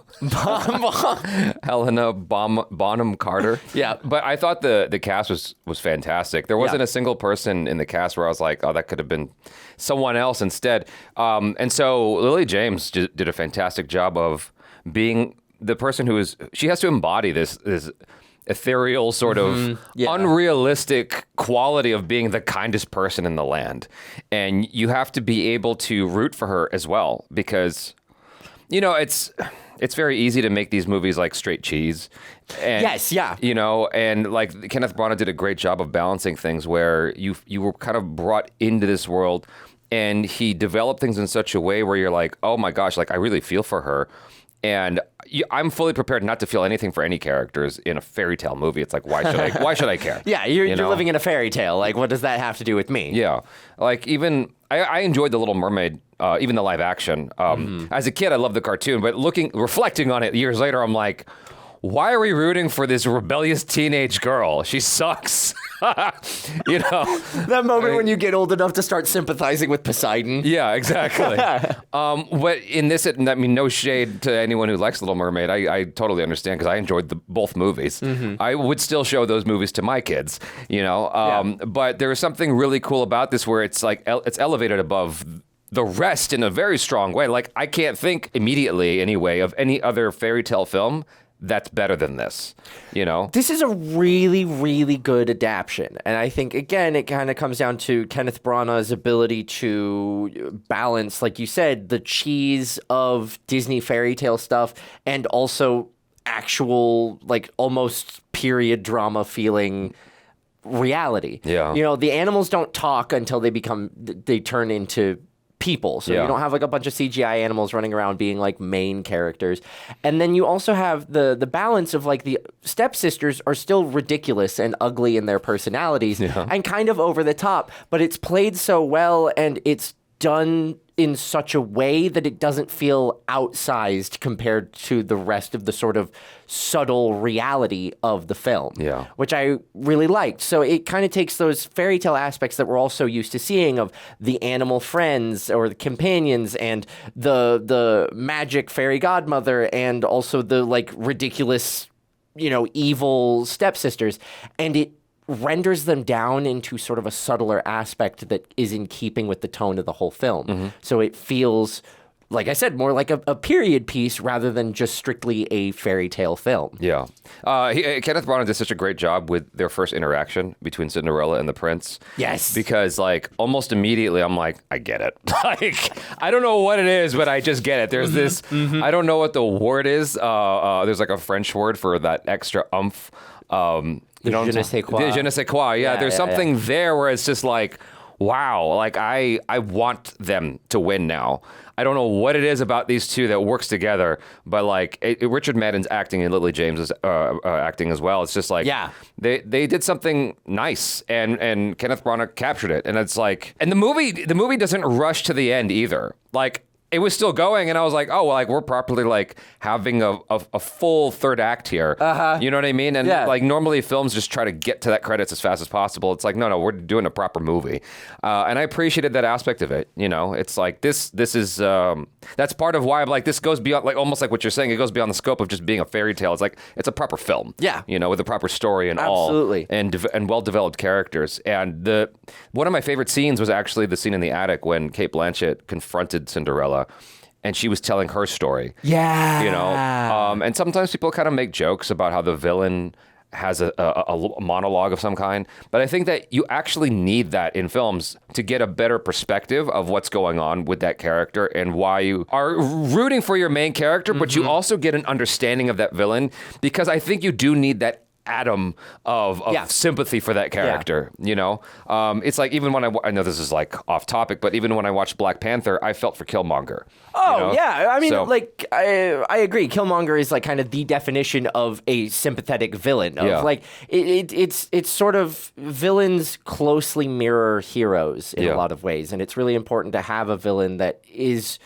[SPEAKER 2] Carter.
[SPEAKER 3] Yeah,
[SPEAKER 2] but I thought the cast was fantastic. There wasn't a single person in the cast where I was like, oh, that could have been someone else instead. And so Lily James did a fantastic job of being the person she has to embody this ethereal sort of unrealistic quality of being the kindest person in the land. And you have to be able to root for her as well, because, it's very easy to make these movies like straight cheese. And,
[SPEAKER 3] yes, yeah.
[SPEAKER 2] And like Kenneth Branagh did a great job of balancing things where you were kind of brought into this world, and he developed things in such a way where you're like, oh my gosh, like I really feel for her. And I'm fully prepared not to feel anything for any characters in a fairy tale movie. It's like, why should I care?
[SPEAKER 3] Yeah, you're living in a fairy tale. Like, what does that have to do with me?
[SPEAKER 2] Yeah. Like, even I enjoyed The Little Mermaid, even the live action. As a kid, I loved the cartoon, but reflecting on it years later, I'm like, why are we rooting for this rebellious teenage girl? She sucks.
[SPEAKER 3] That moment when you get old enough to start sympathizing with Poseidon.
[SPEAKER 2] Yeah, exactly. But in this, no shade to anyone who likes Little Mermaid. I totally understand, because I enjoyed both movies. I would still show those movies to my kids, But there is something really cool about this where it's like it's elevated above the rest in a very strong way. Like, I can't think immediately, anyway, of any other fairy tale film that's better than this,
[SPEAKER 3] This is a really, really good adaptation. And I think, again, it kind of comes down to Kenneth Branagh's ability to balance, like you said, the cheese of Disney fairy tale stuff and also actual, like, almost period drama feeling reality.
[SPEAKER 2] Yeah.
[SPEAKER 3] The animals don't talk until they turn into people. So you don't have like a bunch of CGI animals running around being like main characters. And then you also have the balance of like the stepsisters are still ridiculous and ugly in their personalities and kind of over the top, but it's played so well and it's done in such a way that it doesn't feel outsized compared to the rest of the sort of subtle reality of the film, which I really liked. So it kind of takes those fairy tale aspects that we're all so used to seeing of the animal friends or the companions and the magic fairy godmother and also the like ridiculous, evil stepsisters, and it renders them down into sort of a subtler aspect that is in keeping with the tone of the whole film. So it feels, like I said, more like a period piece rather than just strictly a fairy tale film.
[SPEAKER 2] Yeah. Kenneth Branagh did such a great job with their first interaction between Cinderella and the prince.
[SPEAKER 3] Yes.
[SPEAKER 2] Because, like, almost immediately I'm like, I get it. Like, I don't know what it is, but I just get it. There's this, I don't know what the word is. There's like a French word for that extra umph.
[SPEAKER 3] Je ne sais quoi.
[SPEAKER 2] Je ne sais quoi. Yeah, there's something there where it's just like, wow, like I want them to win now. I don't know what it is about these two that works together, but like Richard Madden's acting and Lily James's acting as well. It's just like they did something nice, and Kenneth Branagh captured it, and it's like, and the movie doesn't rush to the end either. Like, it was still going, and I was like, oh, well, like, we're properly, like, having a full third act here. You know what I mean? And, like, normally films just try to get to that credits as fast as possible. It's like, no, we're doing a proper movie. And I appreciated that aspect of it, you know? It's like, this is, that's part of why I'm like, this goes beyond, like, almost like what you're saying, it goes beyond the scope of just being a fairy tale. It's like, it's a proper film. Yeah. You know, with a proper story and
[SPEAKER 3] Absolutely.
[SPEAKER 2] all. And well-developed characters. And one of my favorite scenes was actually the scene in the attic when Cate Blanchett confronted Cinderella, and she was telling her story. Yeah. You know, and sometimes people kind of make jokes about how the villain has a monologue of some kind, but I think that you actually need that in films to get a better perspective of what's going on with that character and why you are rooting for your main character, but you also get an understanding of that villain, because I think you do need that atom of sympathy for that character, you know? It's like, even when I know this is like off topic, but even when I watched Black Panther, I felt for Killmonger.
[SPEAKER 3] Oh,
[SPEAKER 2] you know?
[SPEAKER 3] yeah. I mean,
[SPEAKER 2] So-
[SPEAKER 3] like, I agree. Killmonger is like kind of the definition of a sympathetic villain. Of like, it's sort of, villains closely mirror heroes in a lot of ways. And it's really important to have a villain that is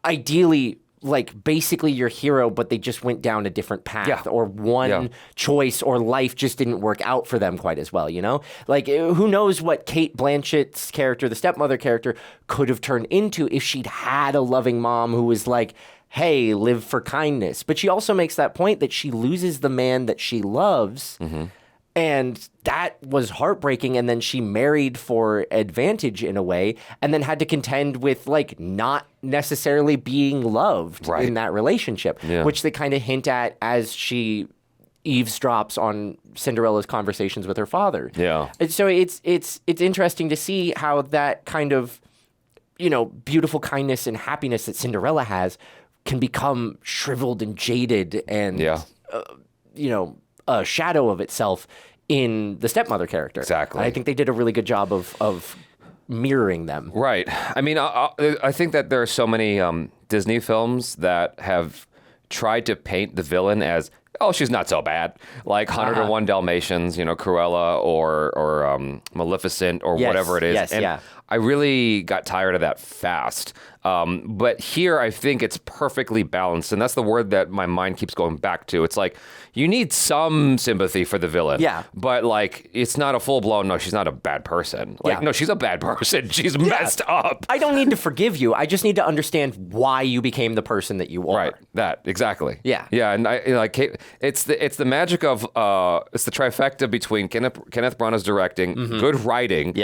[SPEAKER 3] ideally like basically your hero, but they just went down a different path or one choice or life just didn't work out for them quite as well, you know? Like, who knows what Cate Blanchett's character, the stepmother character, could have turned into if she'd had a loving mom who was like, hey, live for kindness. But she also makes that point that she loses the man that she loves. And that was heartbreaking. And then she married for advantage in a way, and then had to contend with like not necessarily being loved in that relationship, which they kind of hint at as she eavesdrops on Cinderella's conversations with her father. Yeah. And so it's interesting to see how that kind of, you know, beautiful kindness and happiness that Cinderella has can become shriveled and jaded and, you know, a shadow of itself in the stepmother character. Exactly. I think they did a really good job of mirroring them.
[SPEAKER 2] Right. I mean, I think that there are so many Disney films that have tried to paint the villain as, oh, she's not so bad. Like 101 Dalmatians, you know, Cruella or Maleficent or whatever it is. And I really got tired of that fast. But here, I think it's perfectly balanced. And that's the word that my mind keeps going back to. It's like, you need some sympathy for the villain. Yeah. But, like, it's not a full-blown, no, she's not a bad person. Like, no, she's a bad person. She's messed up.
[SPEAKER 3] I don't need to forgive you. I just need to understand why you became the person that you are.
[SPEAKER 2] Right. That, exactly.
[SPEAKER 3] Yeah.
[SPEAKER 2] Yeah, and it's the magic of, it's the trifecta between Kenneth Branagh's directing, good writing,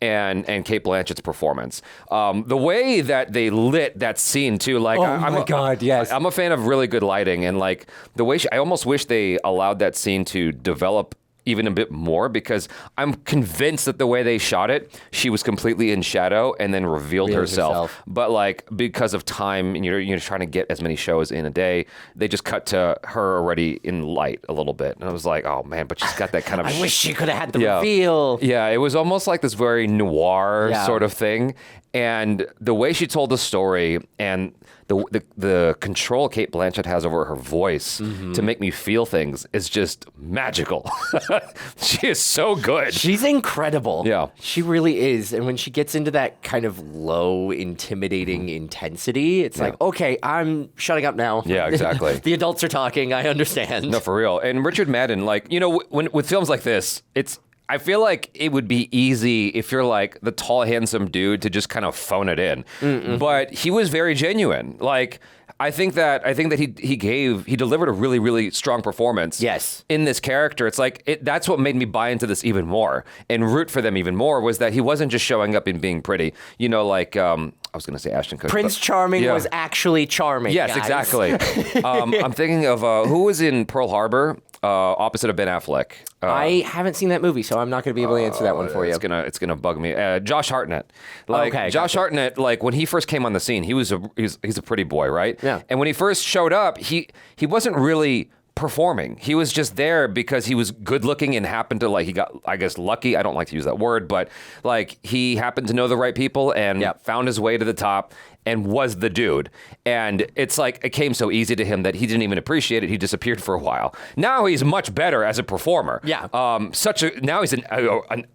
[SPEAKER 2] and Cate Blanchett's performance. The way that they lit that scene too, like, I'm a fan of really good lighting, and like the way I almost wish they allowed that scene to develop even a bit more, because I'm convinced that the way they shot it, she was completely in shadow and then revealed herself. But like, because of time, and you're trying to get as many shows in a day, they just cut to her already in light a little bit. And I was like, oh man, but she's got that kind of...
[SPEAKER 3] I wish she could have had the reveal.
[SPEAKER 2] Yeah, it was almost like this very noir sort of thing. And the way she told the story and the control Cate Blanchett has over her voice to make me feel things is just magical. She is so good.
[SPEAKER 3] She's incredible.
[SPEAKER 2] Yeah.
[SPEAKER 3] She really is. And when she gets into that kind of low, intimidating intensity, it's like, okay, I'm shutting up now.
[SPEAKER 2] Yeah, exactly.
[SPEAKER 3] The adults are talking. I understand.
[SPEAKER 2] No, for real. And Richard Madden, like, you know, with films like this, I feel like it would be easy if you're like the tall, handsome dude to just kind of phone it in. But he was very genuine. Like, I think that he delivered a really, really strong performance.
[SPEAKER 3] Yes.
[SPEAKER 2] In this character. It's like, that's what made me buy into this even more and root for them even more, was that he wasn't just showing up and being pretty. You know, like, I was going to say Ashton Kutcher.
[SPEAKER 3] Prince Charming was actually charming.
[SPEAKER 2] Yes,
[SPEAKER 3] guys.
[SPEAKER 2] Exactly. I'm thinking of who was in Pearl Harbor, opposite of Ben Affleck.
[SPEAKER 3] I haven't seen that movie, so I'm not going to be able to answer that one for you.
[SPEAKER 2] It's gonna bug me. Josh Hartnett. Like,
[SPEAKER 3] okay,
[SPEAKER 2] Josh Hartnett, like when he first came on the scene, he's a pretty boy, right?
[SPEAKER 3] Yeah.
[SPEAKER 2] And when he first showed up, he wasn't really performing. He was just there because he was good looking and happened to, like, he got, I guess, lucky. I don't like to use that word, but like he happened to know the right people and found his way to the top. and was the dude. And it's like it came so easy to him that he didn't even appreciate it. He disappeared for a while. Now he's much better as a performer.
[SPEAKER 3] Yeah.
[SPEAKER 2] Now he's an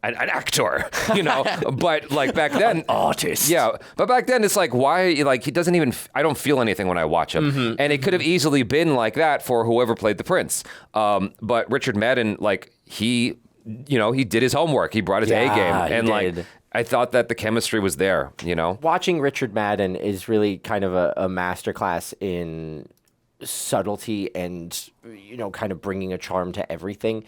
[SPEAKER 2] actor, you know. But like back then,
[SPEAKER 3] an artist.
[SPEAKER 2] Yeah. But back then, it's like why? Like he doesn't even. I don't feel anything when I watch him. And it could have easily been like that for whoever played the prince. But Richard Madden, like he did his homework. He brought his A game, and like I thought that the chemistry was there. You know,
[SPEAKER 3] watching Richard Madden is really kind of a masterclass in subtlety and kind of bringing a charm to everything.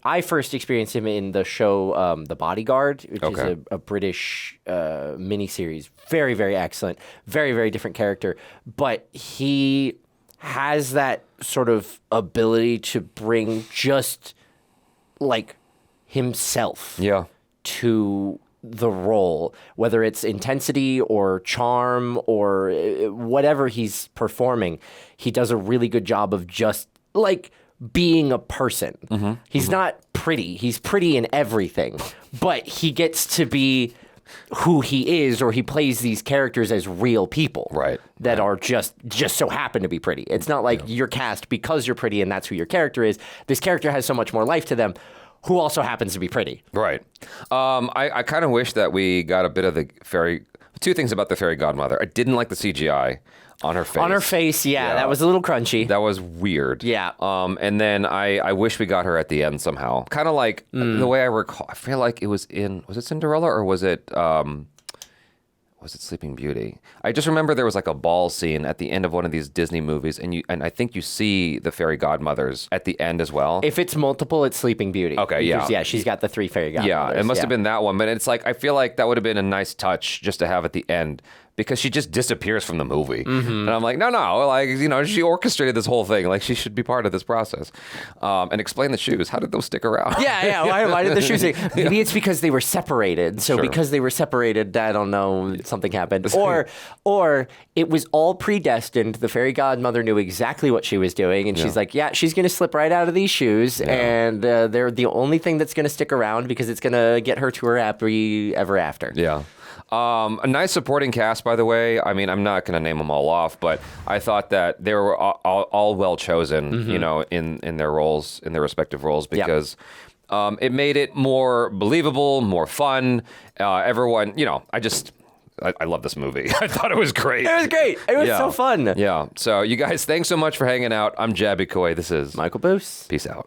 [SPEAKER 3] I first experienced him in the show The Bodyguard, which is a British miniseries. Very, very excellent. Very, very different character, but he has that sort of ability to bring just like himself to the role, whether it's intensity or charm or whatever he's performing. He does a really good job of just like being a person. He's not pretty. He's pretty in everything, but he gets to be who he is, or he plays these characters as real people that are just so happen to be pretty. It's not like you're cast because you're pretty and that's who your character is. This character has so much more life to them, who also happens to be pretty.
[SPEAKER 2] Right. I kind of wish that we got a bit of the fairy. Two things about the fairy godmother. I didn't like the CGI on her face.
[SPEAKER 3] On her face, yeah, that was a little crunchy.
[SPEAKER 2] That was weird.
[SPEAKER 3] Yeah.
[SPEAKER 2] And then I wish we got her at the end somehow. Kind of like the way I recall. I feel like it was it Cinderella or was it Sleeping Beauty? I just remember there was like a ball scene at the end of one of these Disney movies, and I think you see the fairy godmothers at the end as well.
[SPEAKER 3] If it's multiple, it's Sleeping Beauty.
[SPEAKER 2] Okay, yeah.
[SPEAKER 3] Yeah, she's got the 3 fairy godmothers.
[SPEAKER 2] Yeah, it must have been that one. But it's like, I feel like that would have been a nice touch just to have at the end, because she just disappears from the movie. And I'm like, no, like, she orchestrated this whole thing. Like, she should be part of this process. And explain the shoes. How did those stick around?
[SPEAKER 3] Yeah. Why did the shoes stick? Maybe it's because they were separated. So because they were separated, I don't know, something happened. Or it was all predestined. The fairy godmother knew exactly what she was doing. And she's like, she's going to slip right out of these shoes. And they're the only thing that's going to stick around because it's going to get her to her happy ever after.
[SPEAKER 2] Yeah. A nice supporting cast, by the way. I mean, I'm not going to name them all off, but I thought that they were all well chosen, in their roles, in their respective roles, because it made it more believable, more fun. Everyone, I love this movie. I thought it was great.
[SPEAKER 3] It was great. It was so fun.
[SPEAKER 2] Yeah. So you guys, thanks so much for hanging out. I'm Jaby Koay. This is
[SPEAKER 3] Michael Boos.
[SPEAKER 2] Peace out.